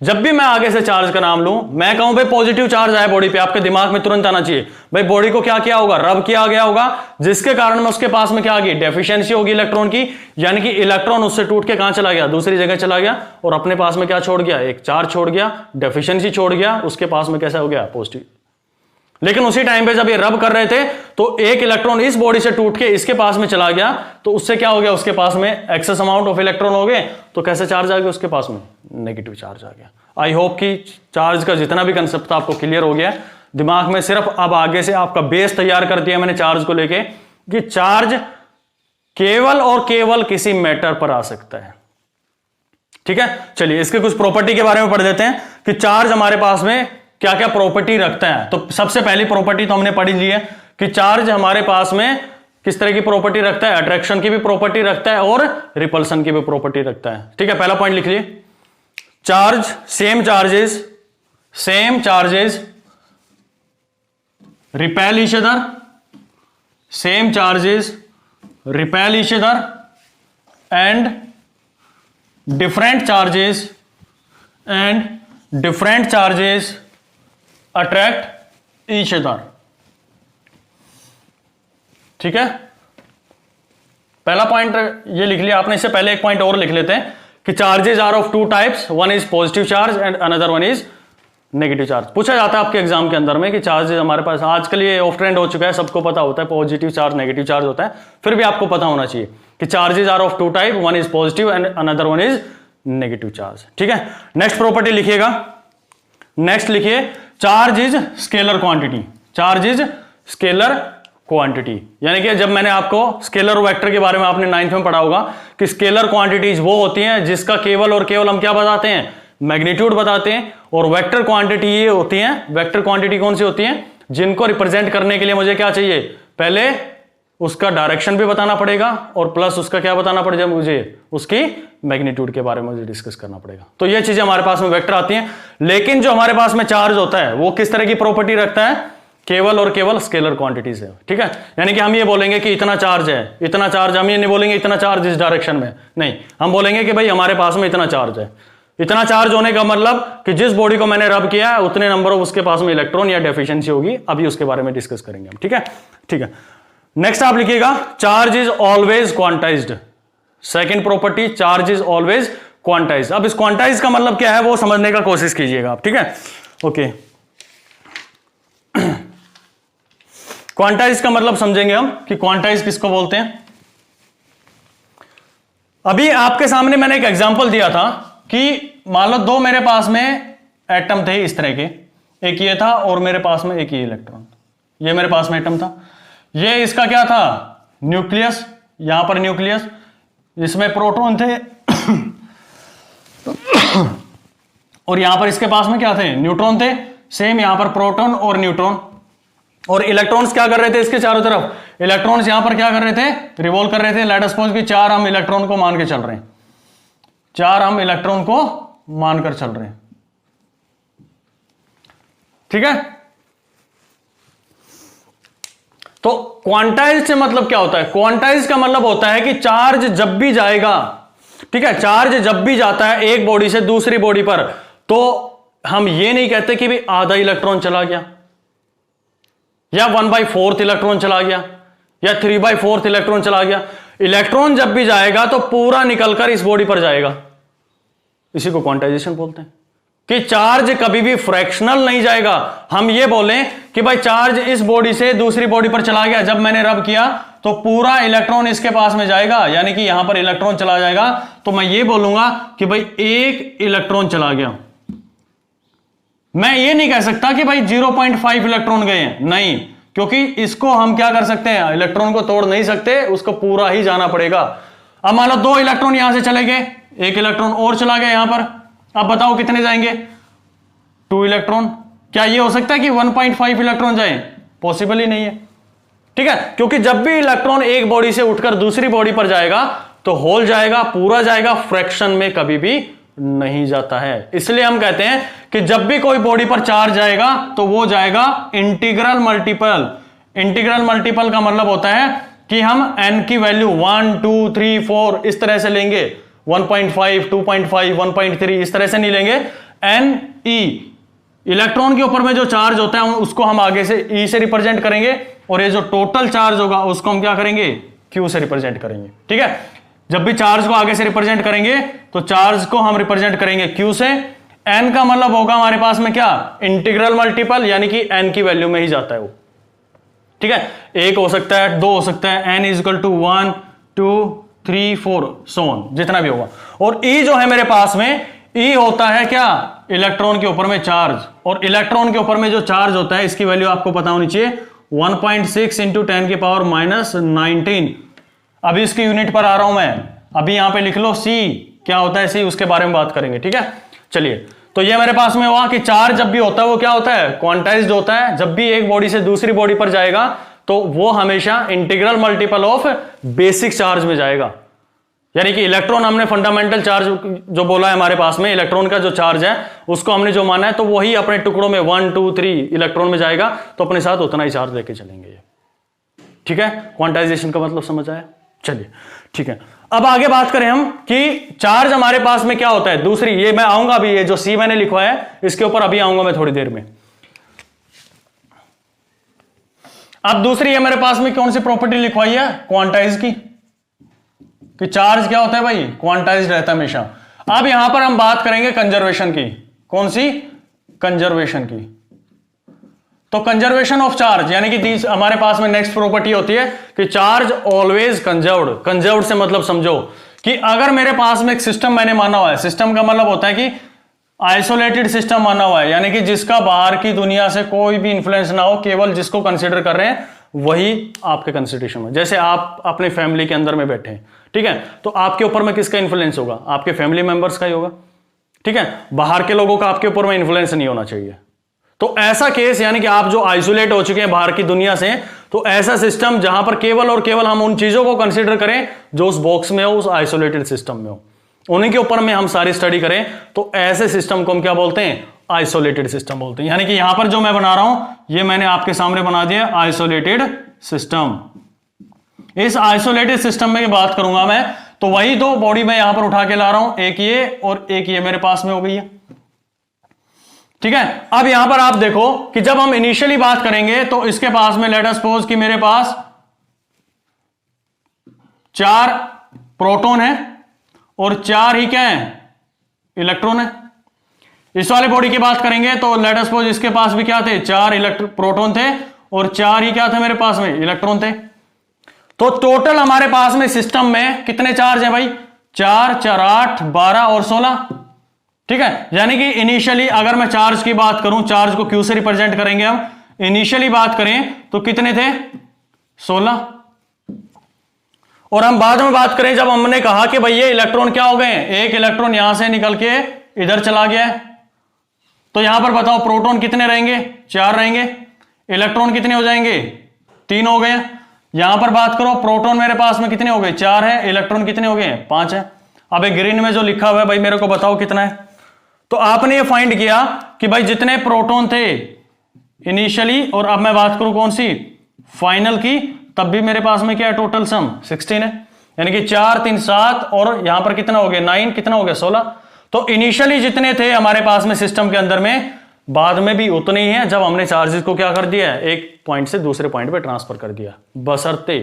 जब भी मैं आगे से चार्ज का नाम लूं, मैं कहूं भाई पॉजिटिव चार्ज आया बॉडी पे, आपके दिमाग में तुरंत आना चाहिए भाई बॉडी को क्या किया होगा, रब किया गया होगा, जिसके कारण में उसके पास में क्या आ गई, डेफिशिएंसी होगी इलेक्ट्रॉन की, यानी कि इलेक्ट्रॉन उससे टूट के कहां चला गया, दूसरी जगह चला गया, और अपने पास में क्या छोड़ गया, एक चार्ज छोड़ गया, डेफिशिएंसी छोड़ गया, उसके पास में कैसा हो गया, पॉजिटिव। लेकिन उसी टाइम पे जब ये रब कर रहे थे तो एक इलेक्ट्रॉन इस बॉडी से टूट के इसके पास में चला गया, तो उससे क्या हो गया, उसके पास में एक्सेस अमाउंट ऑफ इलेक्ट्रॉन हो गए, तो कैसे चार्ज आ गया उसके पास में, नेगेटिव चार्ज आ गया। आई होप कि चार्ज का जितना भी कंसेप्ट था आपको क्लियर हो गया दिमाग में। सिर्फ अब आगे से आपका बेस तैयार कर दिया मैंने चार्ज को लेके कि चार्ज केवल और केवल किसी मैटर पर आ सकता है। ठीक है, चलिए इसके कुछ प्रॉपर्टी के बारे में पढ़ देते हैं कि चार्ज हमारे पास में क्या क्या प्रॉपर्टी रखता है। तो सबसे पहली प्रॉपर्टी तो हमने पढ़ी ली है कि चार्ज हमारे पास में किस तरह की प्रॉपर्टी रखता है, अट्रैक्शन की भी प्रॉपर्टी रखता है और रिपल्सन की भी प्रॉपर्टी रखता है। ठीक है, पहला पॉइंट लिख लिए, charge same charges repel each other, same charges repel each other and different charges attract each other. ठीक है, पहला पॉइंट ये लिख लिया आपने। इससे पहले एक पॉइंट और लिख लेते हैं कि charges are of two types, one is positive charge and another one is negative charge. पूछा जाता है आपके एग्जाम के अंदर में कि चार्जेस हमारे पास आजकल ये ऑफ ट्रेंड हो चुका है, सबको पता होता है पॉजिटिव चार्ज नेगेटिव चार्ज होता है, फिर भी आपको पता होना चाहिए कि charges are of two type, one is positive and another one is negative charge. ठीक है, नेक्स्ट प्रॉपर्टी लिखिएगा, नेक्स्ट लिखिए, charge is scalar quantity. Charge is scalar quantity, यानी कि जब मैंने आपको स्केलर वेक्टर के बारे में आपने 9th में पढ़ा होगा कि स्केलर क्वांटिटीज वो होती हैं जिसका केवल और केवल हम क्या बताते हैं, मैग्नीट्यूड बताते हैं, और वेक्टर क्वांटिटी ये होती हैं, वेक्टर क्वांटिटी कौन सी होती हैं, जिनको रिप्रेजेंट करने के लिए मुझे क्या चाहिए, पहले उसका डायरेक्शन भी बताना पड़ेगा और प्लस उसका क्या बताना पड़ेगा, मुझे उसकी मैग्नीट्यूड के बारे में मुझे डिस्कस करना पड़ेगा। तो ये चीजें हमारे पास में वेक्टर आती हैं। लेकिन जो हमारे पास में चार्ज होता है वो किस तरह की प्रॉपर्टी रखता है, केवल और केवल स्केलर क्वांटिटीज है। ठीक है, यानी कि हम ये बोलेंगे कि इतना चार्ज है, इतना चार्ज, हम ये नहीं बोलेंगे इतना चार्ज इस डायरेक्शन में, नहीं, हम बोलेंगे कि भाई हमारे पास में इतना चार्ज है। इतना चार्ज होने का मतलब कि जिस बॉडी को मैंने रब किया है उतने नंबर ऑफ उसके पास में इलेक्ट्रॉन या डेफिशिएंसी होगी, अभी उसके बारे में डिस्कस करेंगे हम। ठीक है, ठीक है, नेक्स्ट आप लिखिएगा, charge is always quantized. Second property, charge is always quantized. अब इस क्वांटाइज का मतलब क्या है वो समझने का कोशिश कीजिएगा आप। ठीक है, ओके, क्वांटाइज का मतलब समझेंगे हम कि क्वांटाइज किसको बोलते हैं। अभी आपके सामने मैंने एक एग्जांपल दिया था कि मान लो दो मेरे पास में एटम थे इस तरह के, एक ये था और मेरे पास में एक ये इलेक्ट्रॉन, ये मेरे पास में एटम था, ये इसका क्या था, न्यूक्लियस, यहां पर न्यूक्लियस, इसमें प्रोटॉन थे और यहां पर इसके पास में क्या थे, न्यूट्रॉन थे। सेम यहां पर प्रोटॉन और न्यूट्रॉन। और इलेक्ट्रॉन्स क्या कर रहे थे इसके चारों तरफ, इलेक्ट्रॉन्स यहां पर क्या कर रहे थे, रिवॉल्व कर रहे थे। लेट अस सपोज कि 4 हम इलेक्ट्रॉन को मान के चल रहे हैं, 4 हम इलेक्ट्रॉन को मानकर चल रहे हैं, ठीक है। तो क्वांटाइज से मतलब क्या होता है, क्वांटाइज का मतलब होता है कि चार्ज जब भी जाएगा, ठीक है, चार्ज जब भी जाता है एक बॉडी से दूसरी बॉडी पर, तो हम ये नहीं कहते कि भी आधा इलेक्ट्रॉन चला गया या 1/4 इलेक्ट्रॉन चला गया या 3/4 इलेक्ट्रॉन चला गया। इलेक्ट्रॉन जब भी जाएगा तो पूरा निकलकर इस बॉडी पर जाएगा। इसी को क्वांटाइजेशन बोलते हैं कि चार्ज कभी भी फ्रैक्शनल नहीं जाएगा। हम ये बोलें कि भाई चार्ज इस बॉडी से दूसरी बॉडी पर चला गया, जब मैंने रब किया तो पूरा इलेक्ट्रॉन इसके पास में जाएगा, यानी कि यहां पर इलेक्ट्रॉन चला जाएगा। तो मैं ये बोलूंगा कि भाई 1 इलेक्ट्रॉन चला गया। मैं ये नहीं कह सकता कि भाई 0.5 इलेक्ट्रॉन गए हैं, नहीं, क्योंकि इसको हम क्या कर सकते हैं, इलेक्ट्रॉन को तोड़ नहीं सकते, उसको पूरा ही जाना पड़ेगा। अब मान लो 2 इलेक्ट्रॉन यहां से चले गए, 1 इलेक्ट्रॉन और चला गया यहां पर, अब बताओ कितने जाएंगे, 2 इलेक्ट्रॉन। क्या ये हो सकता है कि 1.5 इलेक्ट्रॉन जाए, पॉसिबल ही नहीं है, ठीक है, क्योंकि जब भी इलेक्ट्रॉन एक बॉडी से उठकर दूसरी बॉडी पर जाएगा तो होल जाएगा, पूरा जाएगा, फ्रैक्शन में कभी भी नहीं जाता है। इसलिए हम कहते हैं कि जब भी कोई बॉडी पर चार्ज जाएगा तो वो जाएगा इंटीग्रल मल्टीपल। इंटीग्रल मल्टीपल का मतलब होता है कि हम n की वैल्यू 1 2 3 4 इस तरह से लेंगे, 1.5 2.5 1.3 इस तरह से नहीं लेंगे। n e इलेक्ट्रॉन के ऊपर में जो चार्ज होता है उसको हम आगे से e से रिप्रेजेंट करेंगे, और ये जो टोटल चार्ज होगा उसको हम क्या करेंगे, q से रिप्रेजेंट करेंगे, ठीक है। जब भी चार्ज को आगे से रिप्रेजेंट करेंगे तो चार्ज को हम रिप्रेजेंट करेंगे q से। n का मतलब होगा हमारे पास में क्या, इंटीग्रल मल्टीपल, यानी कि n की वैल्यू में ही जाता है वो, ठीक है। 1 हो सकता है, 2 हो सकता है, n is equal to 1 2 3 4 so on, जितना भी होगा। और e जो है मेरे पास में, e होता है क्या, इलेक्ट्रॉन के ऊपर में चार्ज, और इलेक्ट्रॉन के ऊपर में जो चार्ज होता है इसकी वैल्यू आपको पता होनी चाहिए 1.6 इंटू 10 की पावर -19। अभी इसकी यूनिट पर आ रहा हूं मैं, अभी यहां पे लिख लो c, क्या होता है c, उसके बारे में बात करेंगे, ठीक है। चलिए, तो ये मेरे पास में हुआ कि चार्ज जब भी होता है वो क्या होता है, क्वांटाइज्ड होता है। जब भी एक बॉडी से दूसरी बॉडी पर जाएगा तो वो हमेशा integral multiple of basic charge में जाएगा, यानी कि इलेक्ट्रॉन हमने फंडामेंटल चार्ज जो बोला है हमारे पास में, इलेक्ट्रॉन का जो चार्ज है उसको हमने जो माना है तो वही अपने टुकड़ों में 1 2 3 इलेक्ट्रॉन में जाएगा, तो अपने साथ उतना ही चार्ज लेके चलेंगे, ठीक है। क्वांटाइजेशन का मतलब समझ आया। चलिए ठीक है, अब आगे बात करें हम कि चार्ज हमारे पास में क्या होता है। दूसरी, ये मैं आऊंगा अभी, ये जो सी मैंने लिखा है इसके ऊपर अभी आऊंगा मैं थोड़ी देर में। अब दूसरी ये मेरे पास में कौन सी प्रॉपर्टी लिखवाई है, क्वांटाइज की, कि चार्ज क्या होता है भाई, क्वांटाइज्ड रहता है हमेशा। अब यहां पर हम बात करेंगे कंजर्वेशन की, कौन सी, कंजर्वेशन की। तो कंजर्वेशन ऑफ चार्ज, यानी कि हमारे पास में नेक्स्ट प्रॉपर्टी होती है कि चार्ज ऑलवेज कंजर्व्ड। कंजर्व्ड से मतलब समझो कि अगर मेरे पास में एक सिस्टम मैंने माना हुआ है, सिस्टम का मतलब होता है कि आइसोलेटेड सिस्टम माना हुआ है, यानी कि जिसका बाहर की दुनिया से कोई भी इंफ्लुएंस ना हो, केवल जिसको कंसिडर कर रहे हैं वही आपके कंसिडरेशन में। जैसे आप अपने फैमिली के अंदर में बैठे हैं, ठीक है, तो आपके ऊपर में किसका इंफ्लुएंस होगा, आपके फैमिली मेंबर्स का ही होगा, ठीक है। बाहर के लोगों का आपके ऊपर में इंफ्लुएंस नहीं होना चाहिए। तो ऐसा केस, यानी कि आप जो आइसोलेट हो चुके हैं बाहर की दुनिया से, तो ऐसा सिस्टम जहां पर केवल और केवल हम उन चीजों को कंसीडर करें जो उस बॉक्स में हो, उस आइसोलेटेड सिस्टम में हो, उन्हीं के ऊपर में हम सारी स्टडी करें, तो ऐसे सिस्टम को हम क्या बोलते हैं, आइसोलेटेड सिस्टम बोलते हैं। यानी कि यहां पर जो मैं बना रहा हूं ये मैंने आपके सामने बना दिया आइसोलेटेड सिस्टम। इस आइसोलेटेड सिस्टम में बात करूंगा मैं, तो वही दो बॉडी में यहां पर उठा के ला रहा हूं, एक ये और एक ये मेरे पास में हो गई है, ठीक है। अब यहां पर आप देखो कि जब हम इनिशियली बात करेंगे तो इसके पास में लेट अस सपोज कि मेरे पास 4 प्रोटॉन है और 4 ही क्या है, इलेक्ट्रॉन है। इस वाले बॉडी की बात करेंगे तो लेट अस सपोज इसके पास भी क्या थे, 4 प्रोटॉन थे और 4 ही क्या थे मेरे पास में, इलेक्ट्रॉन थे। तो टोटल हमारे पास में सिस्टम में कितने चार्ज है भाई, 4 4 8 12 और 16, ठीक है। यानी कि इनिशियली अगर मैं चार्ज की बात करूं, चार्ज को क्यू से रिप्रेजेंट करेंगे हम, इनिशियली बात करें तो कितने थे, 16। और हम बाद में बात करें जब हमने कहा कि भाई ये इलेक्ट्रॉन क्या हो गए, एक इलेक्ट्रॉन यहां से निकल के इधर चला गया है, तो यहां पर बताओ प्रोटॉन कितने रहेंगे, 4 रहेंगे, इलेक्ट्रॉन कितने हो जाएंगे, 3 हो गए। यहां पर बात करो प्रोटॉन मेरे पास में कितने हो गए, 4 है, इलेक्ट्रॉन कितने हो गए, 5 है। अब एक ग्रीन में जो लिखा हुआ है भाई मेरे को बताओ कितना है। तो आपने ये फाइंड किया कि भाई जितने प्रोटॉन थे इनिशियली, और अब मैं बात करूं कौन सी, फाइनल की, तब भी मेरे पास में क्या है, टोटल सम 16 है, यानी कि 4 3 7 और यहां पर कितना हो गया 9, कितना हो गया 16। तो इनिशियली जितने थे हमारे पास में सिस्टम के अंदर में, बाद में भी उतने ही हैं जब हमने चार्जेस को क्या कर दिया है, एक पॉइंट से दूसरे पॉइंट पे ट्रांसफर कर दिया, बशर्ते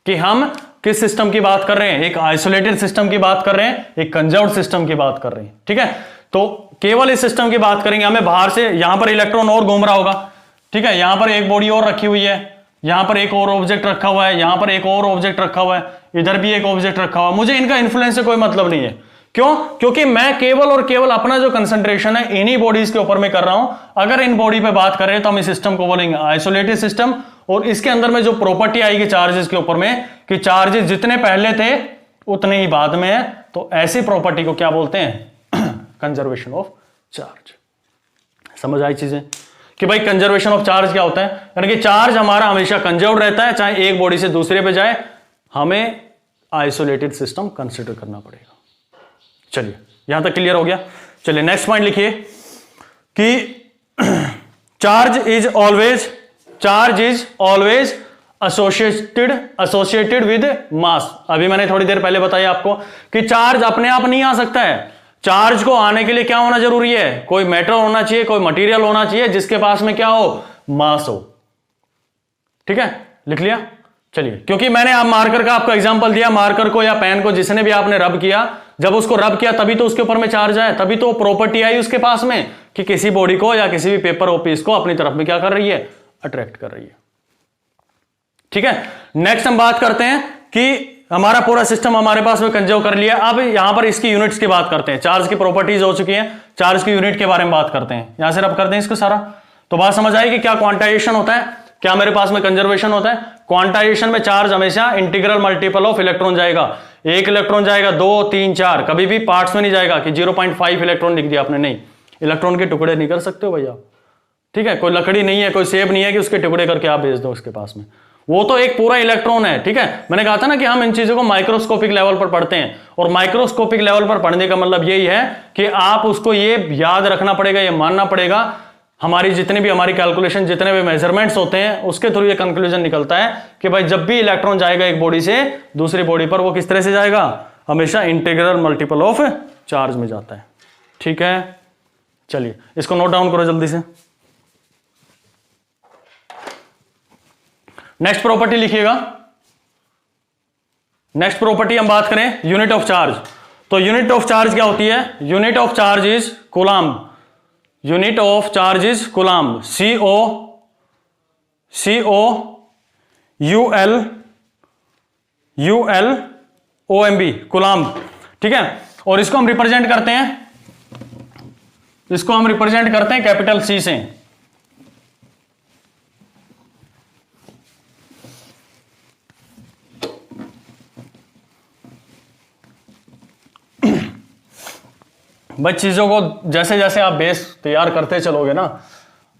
कि हम किस सिस्टम की बात कर रहे हैं, एक आइसोलेटेड सिस्टम की बात कर रहे हैं, एक कंजर्व्ड सिस्टम की बात कर रहे हैं। ठीक है, तो केवल इस सिस्टम की बात करेंगे, हमें बाहर से, यहां पर इलेक्ट्रॉन और घूम रहा होगा, ठीक है, यहां पर एक बॉडी और रखी हुई है, यहां पर एक और ऑब्जेक्ट रखा हुआ है, यहां पर एक और ऑब्जेक्ट रखा हुआ है, इधर भी एक ऑब्जेक्ट रखा हुआ है, मुझे इनका इन्फ्लुएंस से कोई मतलब नहीं है। क्यों? क्योंकि मैं केवल और केवल अपना जो कंसंट्रेशन है इन्हीं बॉडीज के ऊपर में कर रहा हूं। अगर इन बॉडी पे बात करें तो हम इस सिस्टम को बोलेंगे आइसोलेटेड सिस्टम, और इसके अंदर में जो प्रॉपर्टी आएगी चार्जेस के ऊपर में, कि चार्जेस जितने पहले थे उतने ही बाद में है, तो ऐसी प्रॉपर्टी को क्या बोलते हैं, कंजर्वेशन ऑफ चार्ज। समझ आई चीजें कि भाई कंजर्वेशन ऑफ चार्ज क्या होता है, यानी कि चार्ज हमारा हमेशा कंजर्व्ड रहता है, चाहे एक बॉडी से दूसरे पे जाए, हमें आइसोलेटेड सिस्टम कंसिडर करना पड़ेगा। चलिए यहां तक क्लियर हो गया। चलिए नेक्स्ट पॉइंट लिखिए कि charge is always associated with mass. अभी मैंने थोड़ी देर पहले बताया आपको कि चार्ज अपने आप नहीं आ सकता है, चार्ज को आने के लिए क्या होना जरूरी है, कोई मैटर होना चाहिए, कोई मटेरियल होना चाहिए जिसके पास में क्या हो, मास हो। ठीक है, लिख लिया। चलिए, क्योंकि मैंने आप मार्कर का आपको एग्जांपल दिया, मार्कर को या पेन को जिसने भी आपने रब किया, जब उसको रब किया तभी तो उसके ऊपर में चार्ज आया, तभी तो प्रॉपर्टी आई उसके पास में कि किसी बॉडी को या किसी भी पेपर और पीस को अपनी तरफ में क्या कर रही है, अट्रैक्ट कर रही है। ठीक है, नेक्स्ट हम बात करते हैं कि हमारा पूरा सिस्टम हमारे पास में कंजर्व कर लिया। अब यहां पर इसकी यूनिट्स की बात करते हैं, चार्ज की प्रॉपर्टीज हो चुकी हैं, चार्ज की यूनिट के बारे में बात करते हैं। यहां से रब करते हैं इसको सारा, तो बात समझ आई कि क्या क्वांटाइजेशन होता है, क्या मेरे पास में कंजर्वेशन होता है। क्वांटाइजेशन में चार्ज हमेशा इंटीग्रल मल्टीपल ऑफ इलेक्ट्रॉन जाएगा, 1 इलेक्ट्रॉन जाएगा, 2 3 4, कभी भी पार्ट्स में नहीं जाएगा कि 0.5 इलेक्ट्रॉन लिख दिया आपने, नहीं, इलेक्ट्रॉन के टुकड़े नहीं कर सकते हो भैया। ठीक है, कोई लकड़ी नहीं है, कोई सेब नहीं है कि उसके टुकड़े करके आप भेज दो उसके पास में, वो तो एक पूरा इलेक्ट्रॉन है। ठीक है, मैंने कहा था ना कि हम इन चीजों को माइक्रोस्कोपिक लेवल पर पढ़ते हैं, और माइक्रोस्कोपिक लेवल पर पढ़ने का मतलब यही है कि आप उसको ये याद रखना पड़ेगा, ये मानना पड़ेगा, हमारी जितनी भी हमारी कैलकुलेशन, जितने भी मेजरमेंट्स होते हैं, उसके थ्रू ये कंक्लूजन निकलता है कि भाई जब भी इलेक्ट्रॉन जाएगा एक बॉडी से दूसरी बॉडी पर, वो किस तरह से जाएगा, हमेशा इंटीग्रल मल्टीपल ऑफ चार्ज में जाता है। ठीक है, चलिए इसको नोट डाउन करो जल्दी से। नेक्स्ट प्रॉपर्टी लिखिएगा। नेक्स्ट प्रॉपर्टी हम बात करें यूनिट ऑफ चार्ज। तो यूनिट ऑफ चार्ज क्या होती है, unit of charge is coulomb, unit of charge is coulomb, COULOMB, coulomb. ठीक है, और इसको हम रिप्रेजेंट करते हैं, इसको हम रिप्रेजेंट करते हैं कैपिटल C से। भाई चीजों को जैसे जैसे आप बेस तैयार करते चलोगे ना,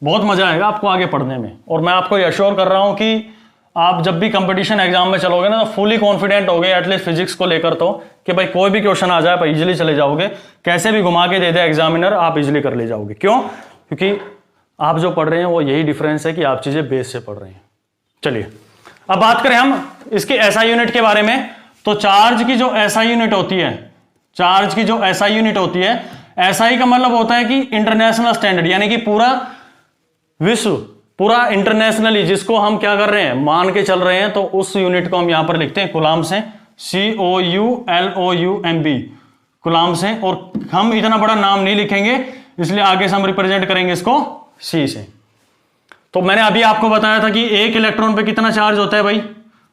बहुत मजा आएगा आपको आगे पढ़ने में। और मैं आपको ये अश्योर कर रहा हूं कि आप जब भी कंपटीशन एग्जाम में चलोगे ना, तो फुली कॉन्फिडेंट हो गए एटलीस्ट फिजिक्स को लेकर, तो कि भाई कोई भी क्वेश्चन आ जाए आप इजीली चले जाओगे, कैसे भी घुमा के दे दे एग्जामिनर, आप इजीली कर ले जाओगे। क्यों? क्योंकि आप जो पढ़ रहे हैं वो यही डिफरेंस है कि आप चीजें बेस से पढ़ रहे हैं। चलिए अब बात करें हम इसकी एसआई यूनिट के बारे में। तो चार्ज की जो एसआई यूनिट होती है, चार्ज की जो एसआई यूनिट होती है, एसआई का मतलब होता है कि इंटरनेशनल स्टैंडर्ड, यानी कि पूरा विश्व, पूरा इंटरनेशनली जिसको हम क्या कर रहे हैं, मान के चल रहे हैं, तो उस यूनिट को हम यहां पर लिखते हैं कूलम्ब से, COULOUMB, कूलम्ब से। और हम इतना बड़ा नाम नहीं लिखेंगे, इसलिए आगे से हम रिप्रेजेंट करेंगे इसको C से। तो मैंने अभी आपको बताया था कि एक इलेक्ट्रॉन पे कितना चार्ज होता है भाई,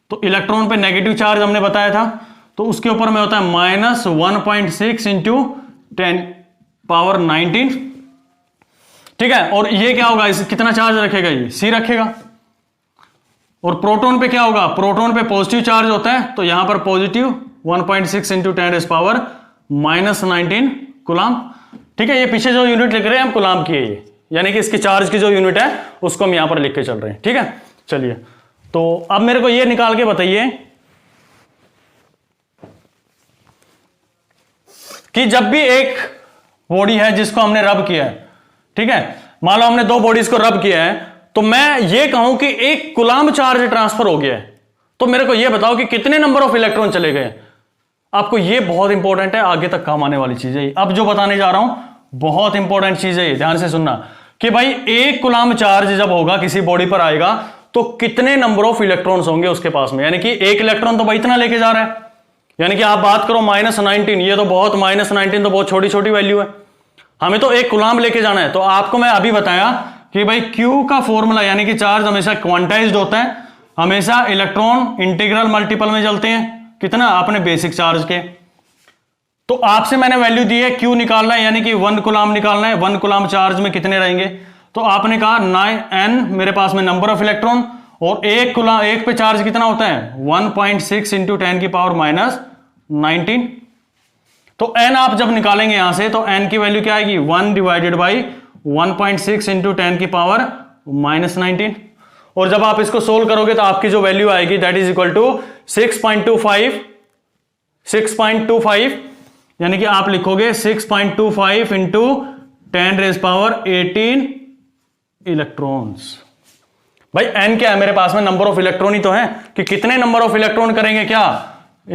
तो इलेक्ट्रॉन पे नेगेटिव चार्ज हमने बताया था, तो उसके ऊपर में होता है -1.6 इंटू 10⁻19। ठीक है, और ये क्या होगा, इस कितना चार्ज रखेगा, ये C रखेगा। और प्रोटॉन पे क्या होगा, प्रोटॉन पे पॉजिटिव चार्ज होता है, तो यहां पर पॉजिटिव 1.6 इंटू 10⁻19 कूलम्ब। ठीक है, ये पीछे जो यूनिट लिख रहे हैं हम कूलाम की है ये, यानी कि इसकी चार्ज की जो यूनिट है उसको हम यहां पर लिख के चल रहे हैं। ठीक है, चलिए तो अब मेरे को ये निकाल के बताइए कि जब भी एक बॉडी है जिसको हमने रब किया है, ठीक है, मान लो हमने दो बॉडीज को रब किया है, तो मैं ये कहूं कि एक कूलाम चार्ज ट्रांसफर हो गया है, तो मेरे को ये बताओ कि कितने नंबर ऑफ इलेक्ट्रॉन चले गए। आपको ये बहुत इंपॉर्टेंट है, आगे तक काम आने वाली चीज है। अब जो बताने जा रहा हूं बहुत इंपॉर्टेंट चीज है, ये ध्यान से सुनना कि भाई एक कूलाम चार्ज जब होगा किसी बॉडी पर आएगा तो कितने नंबर ऑफ इलेक्ट्रॉन्स होंगे उसके पास में, यानी कि एक इलेक्ट्रॉन तो भाई इतना लेके जा रहा है, यानी कि आप बात करो -19, ये तो बहुत -19 तो बहुत छोटी छोटी वैल्यू है, हमें तो एक कूलाम लेके जाना है। तो आपको मैं अभी बताया कि भाई Q का फॉर्मूला, यानी कि चार्ज हमेशा क्वांटाइज्ड होता है, हमेशा इलेक्ट्रॉन इंटीग्रल मल्टीपल में चलते हैं, कितना, अपने बेसिक चार्ज के। तो आपसे मैंने वैल्यू दी है Q निकालना है, यानी कि 1 कूलाम निकालना है, 1 कूलाम चार्ज में कितने रहेंगे, तो आपने कहा 9n मेरे पास में नंबर ऑफ इलेक्ट्रॉन, और एक कूलाम, एक पे चार्ज कितना होता है 1.6 इंटू 10 की पावर -19। तो n आप जब निकालेंगे यहां से तो n की वैल्यू क्या आएगी 1 डिवाइडेड बाई 1.6 इंटू 10 की पावर -19, और जब आप इसको सोल्व करोगे तो आपकी जो वैल्यू आएगी दैट इज इक्वल टू 6.25, यानी कि आप लिखोगे 6.25 इंटू 10⁻18 इलेक्ट्रॉन्स। भाई n क्या है मेरे पास में, नंबर ऑफ इलेक्ट्रॉन ही तो है, कि कितने नंबर ऑफ इलेक्ट्रॉन करेंगे, क्या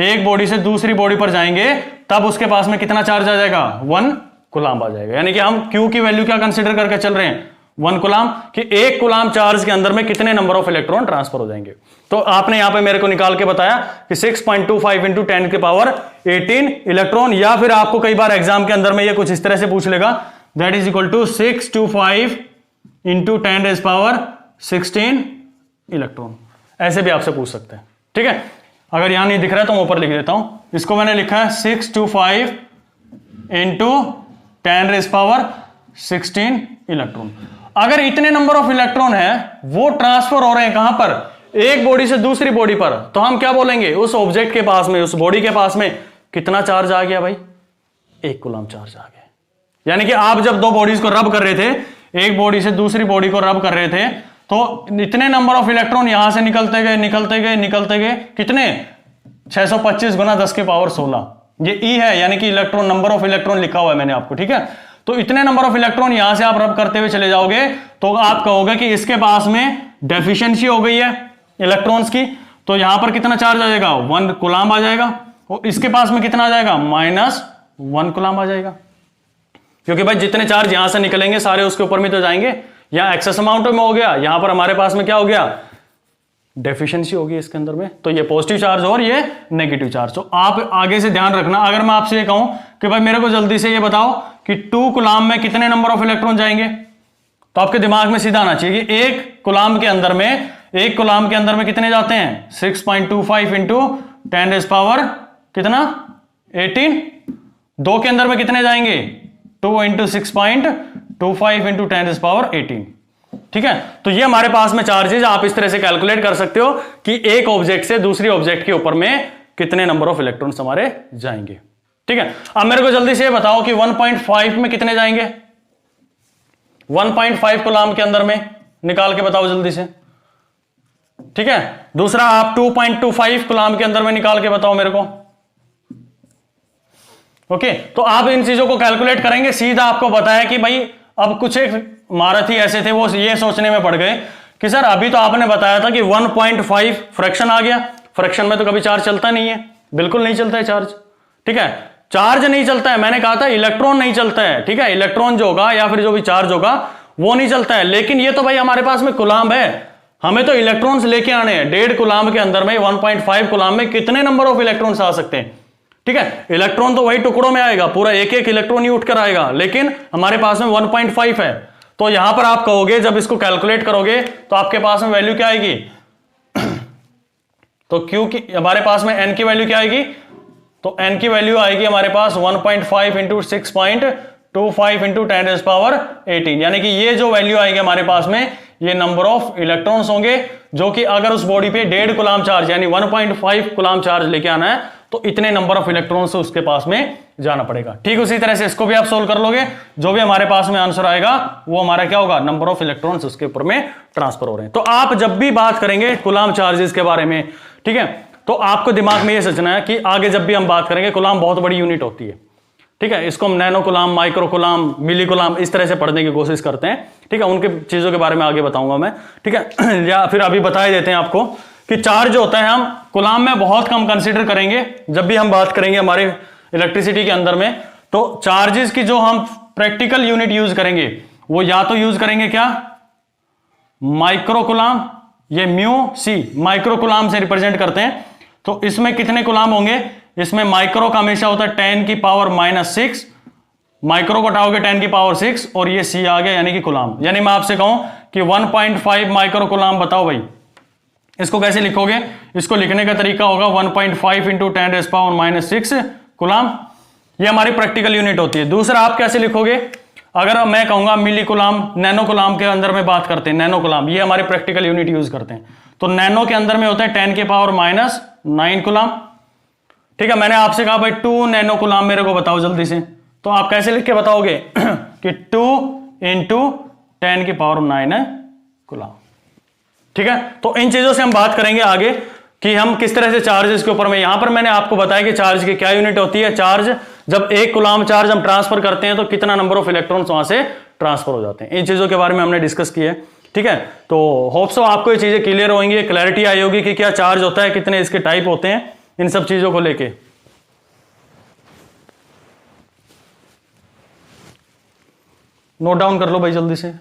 एक बॉडी से दूसरी बॉडी पर जाएंगे तब उसके पास में कितना चार्ज आ जाएगा 1 कूलाम आ जाएगा। यानी कि हम Q की वैल्यू क्या कंसीडर करके चल रहे हैं 1 कूलाम, कि एक कूलाम चार्ज के अंदर में कितने नंबर ऑफ इलेक्ट्रॉन ट्रांसफर हो जाएंगे। तो आपने यहां पे मेरे को निकाल के बताया कि 6.25 इंटू 10 की पावर 18 इलेक्ट्रॉन, या फिर आपको कई बार एग्जाम के अंदर में ये कुछ इस तरह से पूछ लेगा that is equal to 625 into 10⁻16 electron, ऐसे भी आपसे पूछ सकते हैं। ठीक है, अगर यहां नहीं दिख रहा है तो मैं ऊपर लिख देता हूं, इसको मैंने लिखा है 625 इंटू 10⁻16 इलेक्ट्रॉन। अगर इतने नंबर ऑफ इलेक्ट्रॉन है वो ट्रांसफर हो रहे हैं कहां पर, एक बॉडी से दूसरी बॉडी पर, तो हम क्या बोलेंगे उस ऑब्जेक्ट के पास में, उस बॉडी के पास में कितना चार्ज आ गया भाई, 1 कूलाम चार्ज आ गया। यानी कि आप जब दो बॉडीज को रब कर रहे थे, एक बॉडी से दूसरी बॉडी को रब कर रहे थे, तो इतने नंबर ऑफ इलेक्ट्रॉन यहां से निकलते गए निकलते गए निकलते गए, कितने 625 गुना 10 के पावर 16, ये E है, यानी कि इलेक्ट्रॉन, नंबर ऑफ इलेक्ट्रॉन लिखा हुआ है मैंने आपको। ठीक है, तो इतने नंबर ऑफ इलेक्ट्रॉन यहां से आप रब करते हुए चले जाओगे तो आप कहोगे कि इसके पास में डेफिशिएंसी हो गई है इलेक्ट्रॉन्स की, तो यहां पर कितना चार्ज आ जाएगा 1 कूलाम आ जाएगा, और इसके पास में कितना आ जाएगा -1 कूलाम आ जाएगा, क्योंकि भाई जितने चार्ज यहां से निकलेंगे सारे उसके ऊपर में तो जाएंगे, यहां एक्सेस अमाउंट में हो गया, यहां पर हमारे पास में क्या हो गया डेफिशिएंसी होगी इसके अंदर में, तो ये पॉजिटिव चार्ज और ये नेगेटिव चार्ज। तो आप आगे से ध्यान रखना, अगर मैं आपसे ये कहूं कि भाई मेरे को जल्दी से ये बताओ कि 2 कूलाम में कितने नंबर ऑफ इलेक्ट्रॉन जाएंगे, तो आपके दिमाग में सीधा आना चाहिए कि एक कूलाम के अंदर में कितने जाते हैं 6.25 इंटू 10⁻18, दो के अंदर में कितने जाएंगे 2 इंटू 6.25 इंटू 10⁻18। ठीक है, तो ये हमारे पास में चार्जेज आप इस तरह से कैलकुलेट कर सकते हो कि एक ऑब्जेक्ट से दूसरी ऑब्जेक्ट के ऊपर में कितने नंबर ऑफ इलेक्ट्रॉन्स हमारे जाएंगे। ठीक है, अब मेरे को जल्दी से बताओ कि 1.5 में कितने जाएंगे, 1.5 कूलाम के अंदर में निकाल के बताओ जल्दी से। ठीक है, दूसरा आप 2.25 कूलाम के अंदर में निकाल के बताओ मेरे को। ओके, तो आप इन चीजों को कैलकुलेट करेंगे, सीधा आपको बताया कि भाई अब कुछ एक महारथी ऐसे थे वो ये सोचने में पड़ गए कि सर अभी तो आपने बताया था कि 1.5 फ्रैक्शन आ गया, फ्रैक्शन में तो कभी चार्ज चलता नहीं है, बिल्कुल नहीं चलता है चार्ज। ठीक है, चार्ज नहीं चलता है, मैंने कहा था इलेक्ट्रॉन नहीं चलता है। ठीक है, इलेक्ट्रॉन जो होगा या फिर जो भी चार्ज होगा वो नहीं चलता है, लेकिन ये तो भाई हमारे पास में कूलाम है, हमें तो इलेक्ट्रॉन्स लेके आने हैं। 1.5 कूलाम के अंदर में 1.5 कूलाम में कितने नंबर ऑफ इलेक्ट्रॉन्स आ सकते हैं। ठीक है, इलेक्ट्रॉन तो वही टुकड़ों में आएगा, पूरा एक एक इलेक्ट्रॉन ही उठकर आएगा, लेकिन हमारे पास में 1.5 है। तो यहां पर आप कहोगे जब इसको कैलकुलेट करोगे तो आपके पास में वैल्यू क्या आएगी तो Q की हमारे पास में n की वैल्यू क्या आएगी, तो n की वैल्यू आएगी हमारे पास 1.5 इंटू 6.25 इंटू 10⁻18, यानी कि ये जो वैल्यू आएगी हमारे पास में ये नंबर ऑफ इलेक्ट्रॉन्स होंगे, जो कि अगर उस बॉडी पे 1.5 कूलाम चार्ज यानी 1.5 कूलाम चार्ज लेके आना है तो इतने नंबर ऑफ इलेक्ट्रॉन से उसके पास में जाना पड़ेगा। ठीक उसी तरह से इसको भी आप सोल्व कर लोगे, जो भी हमारे पास में आंसर आएगा वो हमारा क्या होगा, नंबर ऑफ इलेक्ट्रॉन्स उसके ऊपर में ट्रांसफर हो रहे हैं। तो आप जब भी बात करेंगे कूलाम चार्जेस के बारे में, ठीक है, तो आपको दिमाग में ये सोचना है कि आगे जब भी हम बात करेंगे, कूलाम बहुत बड़ी यूनिट होती है, ठीक है, इसको हम नैनो कूलाम, माइक्रो कूलाम, मिली कूलाम इस तरह से पढ़ने की कोशिश करते हैं, ठीक है, उनके चीजों के बारे में आगे बताऊंगा मैं, ठीक है। या फिर अभी बता ही देते हैं आपको कि चार्ज होता है हम कूलाम में बहुत कम कंसीडर करेंगे जब भी हम बात करेंगे हमारे इलेक्ट्रिसिटी के अंदर में। तो चार्जेस की जो हम प्रैक्टिकल यूनिट यूज करेंगे वो या तो यूज करेंगे क्या, माइक्रो कूलाम, ये म्यू सी माइक्रो कूलाम से रिप्रेजेंट करते हैं। तो इसमें कितने कूलाम होंगे, इसमें माइक्रो का हमेशा होता है 10 की पावर -6, माइक्रो को उठाओगे 10 की पावर 6 और ये सी आ गया यानी कि कूलाम। यानी मैं आपसे कहूं कि 1.5 माइक्रो कूलाम, बताओ भाई इसको कैसे लिखोगे, इसको लिखने का तरीका होगा 1.5 इंटू 10⁻⁻6 कूलाम, ये हमारी प्रैक्टिकल यूनिट होती है। दूसरा आप कैसे लिखोगे, अगर मैं कहूंगा मिली कूलाम, नैनो कूलाम के अंदर में बात करते हैं, नैनो कूलाम ये हमारी प्रैक्टिकल यूनिट यूज करते हैं। तो नैनो के अंदर में होता है 10 की पावर -9 कूलाम, ठीक है। मैंने आपसे कहा भाई 2 नैनो कूलाम मेरे को बताओ जल्दी से, तो आप कैसे लिख के बताओगे कि 2 इंटू 10 की पावर 9 कूलाम, ठीक है। तो इन चीजों से हम बात करेंगे आगे कि हम किस तरह से चार्जेस के ऊपर में, यहां पर मैंने आपको बताया कि चार्ज की क्या यूनिट होती है। चार्ज, जब 1 कूलाम चार्ज हम ट्रांसफर करते हैं तो कितना नंबर ऑफ इलेक्ट्रॉन्स वहां से ट्रांसफर हो जाते हैं, इन चीजों के बारे में हमने डिस्कस किया है, ठीक है। तो होप सो आपको ये चीजें क्लियर होंगी, क्लैरिटी आई होगी कि क्या चार्ज होता है, कितने इसके टाइप होते हैं, इन सब चीजों को लेके। नोट डाउन कर लो भाई जल्दी से,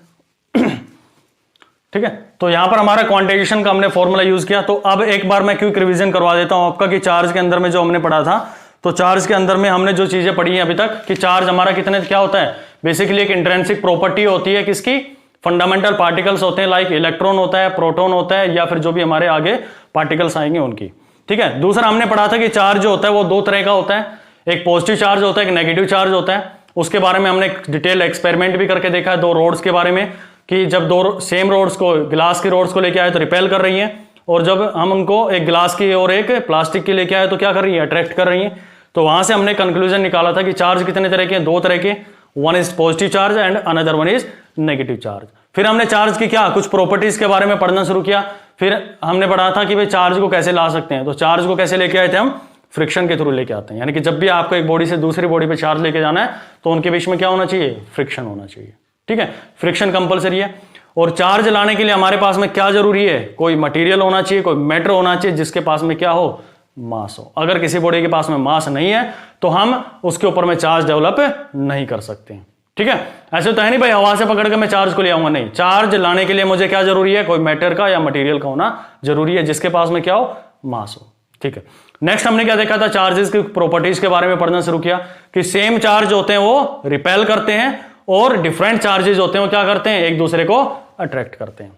ठीक है। तो यहां पर हमारा क्वांटाइजेशन का हमने फॉर्मूला यूज किया। तो अब एक बार मैं क्विक रिवीजन करवा देता हूं आपका कि चार्ज के अंदर में जो हमने पढ़ा था, तो चार्ज के अंदर में हमने जो चीजें पढ़ी हैं अभी तक कि चार्ज हमारा कितने क्या होता है, बेसिकली एक इंट्रिंसिक प्रॉपर्टी होती है किसकी, फंडामेंटल पार्टिकल्स होते हैं, लाइक इलेक्ट्रॉन होता है, प्रोटॉन होता है, या फिर जो भी हमारे आगे पार्टिकल्स आएंगे उनकी, ठीक है। दूसरा हमने पढ़ा था कि चार्ज जो होता है वो 2 तरह का होता है, एक पॉजिटिव चार्ज होता है, एक नेगेटिव चार्ज होता है। उसके बारे में हमने डिटेल एक्सपेरिमेंट भी करके देखा है 2 रोड्स के बारे में, कि जब 2 सेम रोड्स को, ग्लास की रोड्स को लेके आए तो रिपेल कर रही हैं, और जब हम उनको एक ग्लास की और एक प्लास्टिक की लेके आए तो क्या कर रही है, अट्रैक्ट कर रही हैं। तो वहां से हमने कंक्लूजन निकाला था कि चार्ज कितने तरह के हैं, 2 तरह के, one is positive charge and another one is negative charge. फिर हमने चार्ज की क्या कुछ प्रॉपर्टीज के बारे में पढ़ना शुरू किया। फिर हमने पढ़ा था कि भाई चार्ज को कैसे ला सकते हैं, तो चार्ज को कैसे लेके आए थे हम, फ्रिक्शन के थ्रू लेके आते हैं। यानी कि जब भी आपको एक बॉडी से दूसरी बॉडी पे चार्ज लेके जाना है तो उनके बीच में क्या होना चाहिए, फ्रिक्शन होना चाहिए, ठीक है। फ्रिक्शन कंपलसरी है। और चार्ज लाने के लिए हमारे पास में क्या जरूरी है, कोई मटेरियल होना चाहिए, कोई मैटर होना चाहिए जिसके पास में क्या हो, मास हो। अगर किसी बॉडी के पास में मास नहीं है तो हम उसके ऊपर में चार्ज डेवलप नहीं कर सकते, ठीक है। ऐसे तो है नहीं भाई हवा से पकड़ के मैं चार्ज को ले आऊंगा, नहीं, चार्ज लाने के लिए मुझे क्या जरूरी है, कोई मैटर का या मटेरियल का होना जरूरी है जिसके पास में क्या हो, मास हो, ठीक है। नेक्स्ट हमने क्या देखा था, चार्जेस की प्रॉपर्टीज के बारे में पढ़ना शुरू किया कि सेम चार्ज होते हैं वो रिपेल करते हैं, और डिफरेंट चार्जेस होते हैं वो क्या करते हैं, एक दूसरे को अट्रैक्ट करते हैं,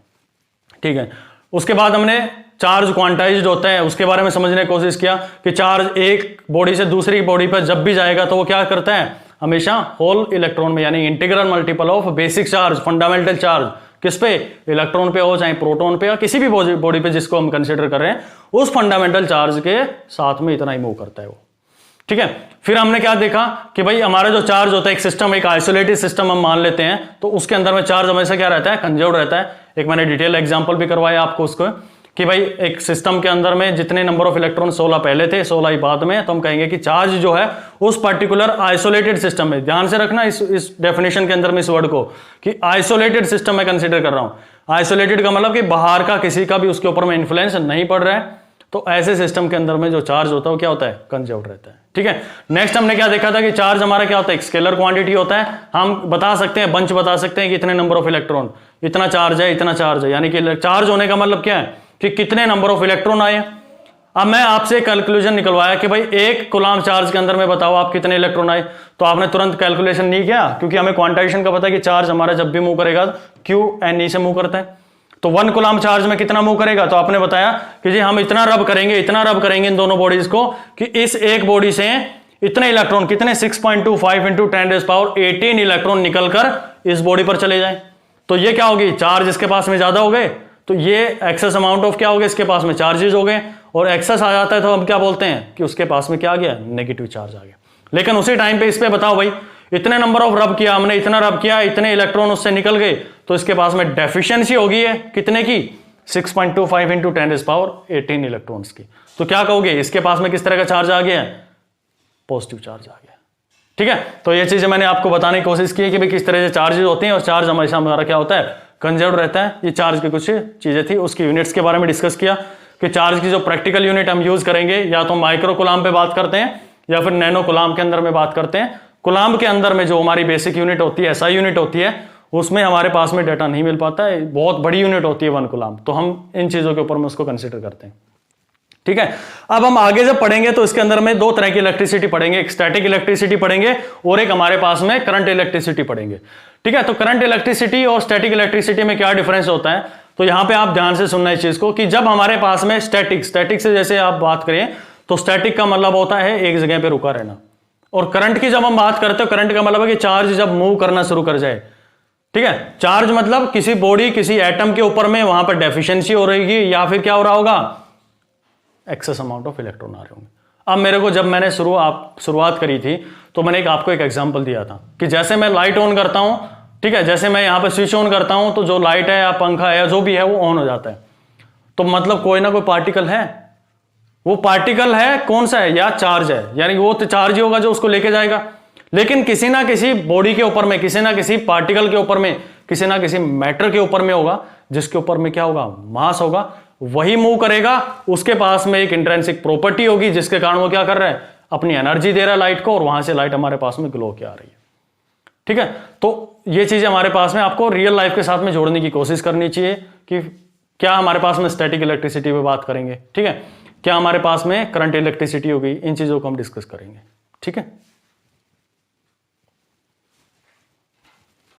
ठीक है। उसके बाद हमने चार्ज क्वांटाइज्ड होता है उसके बारे में समझने की कोशिश किया कि चार्ज एक बॉडी से दूसरी बॉडी पर जब भी जाएगा तो वो क्या करता है, हमेशा होल इलेक्ट्रॉन में, यानी integral multiple of basic charge, fundamental charge, किस पे, इलेक्ट्रॉन पे हो, चाहे प्रोटॉन पे या किसी भी बॉडी पे जिसको हम कंसीडर कर रहे हैं, उस फंडामेंटल चार्ज के साथ में इतना ही मूव करता है वो, ठीक है। फिर हमने क्या देखा कि भाई हमारा जो चार्ज होता है, एक सिस्टम, एक आइसोलेटेड सिस्टम हम मान लेते हैं, तो उसके अंदर में चार्ज हमेशा क्या रहता है, कंजर्व्ड रहता है। एक मैंने डिटेल एग्जांपल भी करवाया आपको उसको कि भाई एक सिस्टम के अंदर में जितने नंबर ऑफ इलेक्ट्रॉन 16 पहले थे, 16 ही बाद में, तो हम कहेंगे कि चार्ज जो है उस पर्टिकुलर आइसोलेटेड सिस्टम में, ध्यान से रखना इस डेफिनेशन के अंदर में इस वर्ड को, कि आइसोलेटेड सिस्टम में कंसीडर कर रहा हूं। आइसोलेटेड का मतलब कि बाहर का किसी का भी उसके ऊपर में इन्फ्लुएंस नहीं पड़ रहा है, तो ऐसे सिस्टम के अंदर में जो चार्ज होता है वो क्या होता है, कंजर्व्ड रहता है, ठीक है। नेक्स्ट हमने क्या देखा था कि चार्ज हमारा क्या होता है, एक स्केलर क्वांटिटी होता है। हम बता सकते हैं, बंच बता सकते हैं कि इतने नंबर ऑफ इलेक्ट्रॉन, इतना चार्ज है, इतना चार्ज है, यानी कि चार्ज होने का मतलब क्या है कि कितने नंबर ऑफ इलेक्ट्रॉन आए। अब मैं आपसे कैलकुलेशन निकलवाया कि भाई 1 कूलाम चार्ज के अंदर में बताओ आप कितने इलेक्ट्रॉन आए, तो आपने तुरंत कैलकुलेशन नहीं किया, क्योंकि हमें क्वांटाइजेशन का पता है कि चार्ज हमारा जब भी मूव करेगा QNE से मूव करता है। तो 1 कूलाम चार्ज में कितना मूव करेगा, तो आपने बताया कि जी हम इतना रब करेंगे इन दोनों बॉडीज को कि इस एक बॉडी से इतने इलेक्ट्रॉन, कितने 6.25 इंटू 10⁻18 इलेक्ट्रॉन निकलकर इस बॉडी पर चले जाएं। तो ये क्या होगी, चार्ज इसके पास में ज्यादा हो गए, तो ये एक्सेस अमाउंट ऑफ क्या हो गए, इसके पास में चार्जेस हो गए, और एक्सेस आ जाता है तो हम क्या बोलते हैं कि उसके पास में क्या आ गया, नेगेटिव चार्ज आ गया। लेकिन उसी टाइम पे इस पे बताओ भाई, इतने नंबर ऑफ रब किया हमने, इतना रब किया, इतने इलेक्ट्रॉन उससे निकल गए, तो इसके पास में डेफिशिएंसी होगी है कितने की, 6.25 इंटू 10⁻18 इलेक्ट्रॉन्स की। तो क्या कहोगे, इसके पास में किस तरह का चार्ज आ गया, पॉजिटिव चार्ज आ गया। ठीक है, तो ये चीजें मैंने आपको बताने की कोशिश की है कि भाई किस तरह से चार्जेस होते हैं, और चार्ज हमेशा हमारा क्या होता है, कंजर्व रहता है। ये चार्ज की कुछ चीजें थी, उसकी यूनिट्स के बारे में डिस्कस किया कि चार्ज की जो प्रैक्टिकल यूनिट हम यूज करेंगे, या तो माइक्रो कूलाम पे बात करते हैं या फिर नैनो कूलाम के अंदर में बात करते हैं। कूलाम के अंदर में जो हमारी बेसिक यूनिट होती है, एसआई यूनिट होती है, उसमें हमारे पास में डाटा नहीं मिल पाता है, बहुत बड़ी यूनिट होती है 1 कूलाम, तो हम इन चीजों के ऊपर में उसको कंसिडर करते हैं। ठीक है, अब हम आगे जब पढ़ेंगे तो इसके अंदर में 2 तरह की इलेक्ट्रिसिटी पढ़ेंगे, एक स्टैटिक इलेक्ट्रिसिटी पढ़ेंगे और एक हमारे पास में करंट इलेक्ट्रिसिटी पढ़ेंगे। ठीक है, तो करंट इलेक्ट्रिसिटी और स्टैटिक इलेक्ट्रिसिटी में क्या डिफरेंस होता है, तो यहां पे आप ध्यान से सुनना इस चीज को कि जब हमारे पास में स्टैटिक से जैसे आप बात करें तो स्टैटिक का मतलब होता है एक जगह पे रुका रहना, और करंट की जब हम बात करते हैं, करंट का मतलब है कि चार्ज जब मूव करना शुरू कर जाए। ठीक है, चार्ज मतलब किसी बॉडी, किसी एटम के ऊपर में वहां पर डेफिशिएंसी हो रही या फिर क्या हो रहा होगा, एक्सेस अमाउंट ऑफ इलेक्ट्रॉन आ रहे होंगे। अब मेरे को जब मैंने शुरुआत करी थी तो मैंने आपको एक एग्जांपल दिया था कि जैसे मैं लाइट ऑन करता हूं, ठीक है, जैसे मैं यहां पे स्विच ऑन करता हूं तो जो लाइट है या पंखा है या जो भी है वो ऑन हो जाता है। तो मतलब कोई ना कोई पार्टिकल है, वो पार्टिकल है कौन सा है, या चार्ज है, यानी वो तो चार्ज ही होगा जो उसको लेके जाएगा। लेकिन किसी ना किसी बॉडी के ऊपर में, किसी ना किसी पार्टिकल के ऊपर में, किसी ना किसी मैटर के ऊपर में होगा, जिसके ऊपर में क्या होगा, मास होगा, वही मूव करेगा। उसके पास में एक इंट्रिंसिक प्रॉपर्टी होगी जिसके कारण वो क्या कर रहा है, अपनी एनर्जी दे रहा है लाइट को, और वहां से लाइट हमारे पास में ग्लो के आ रही है। ठीक है, तो ये चीजें हमारे पास में आपको रियल लाइफ के साथ में जोड़ने की कोशिश करनी चाहिए कि क्या हमारे पास में स्टैटिक इलेक्ट्रिसिटी पे बात करेंगे, ठीक है, क्या हमारे पास में करंट इलेक्ट्रिसिटी होगी, इन चीजों को हम डिस्कस करेंगे। ठीक है।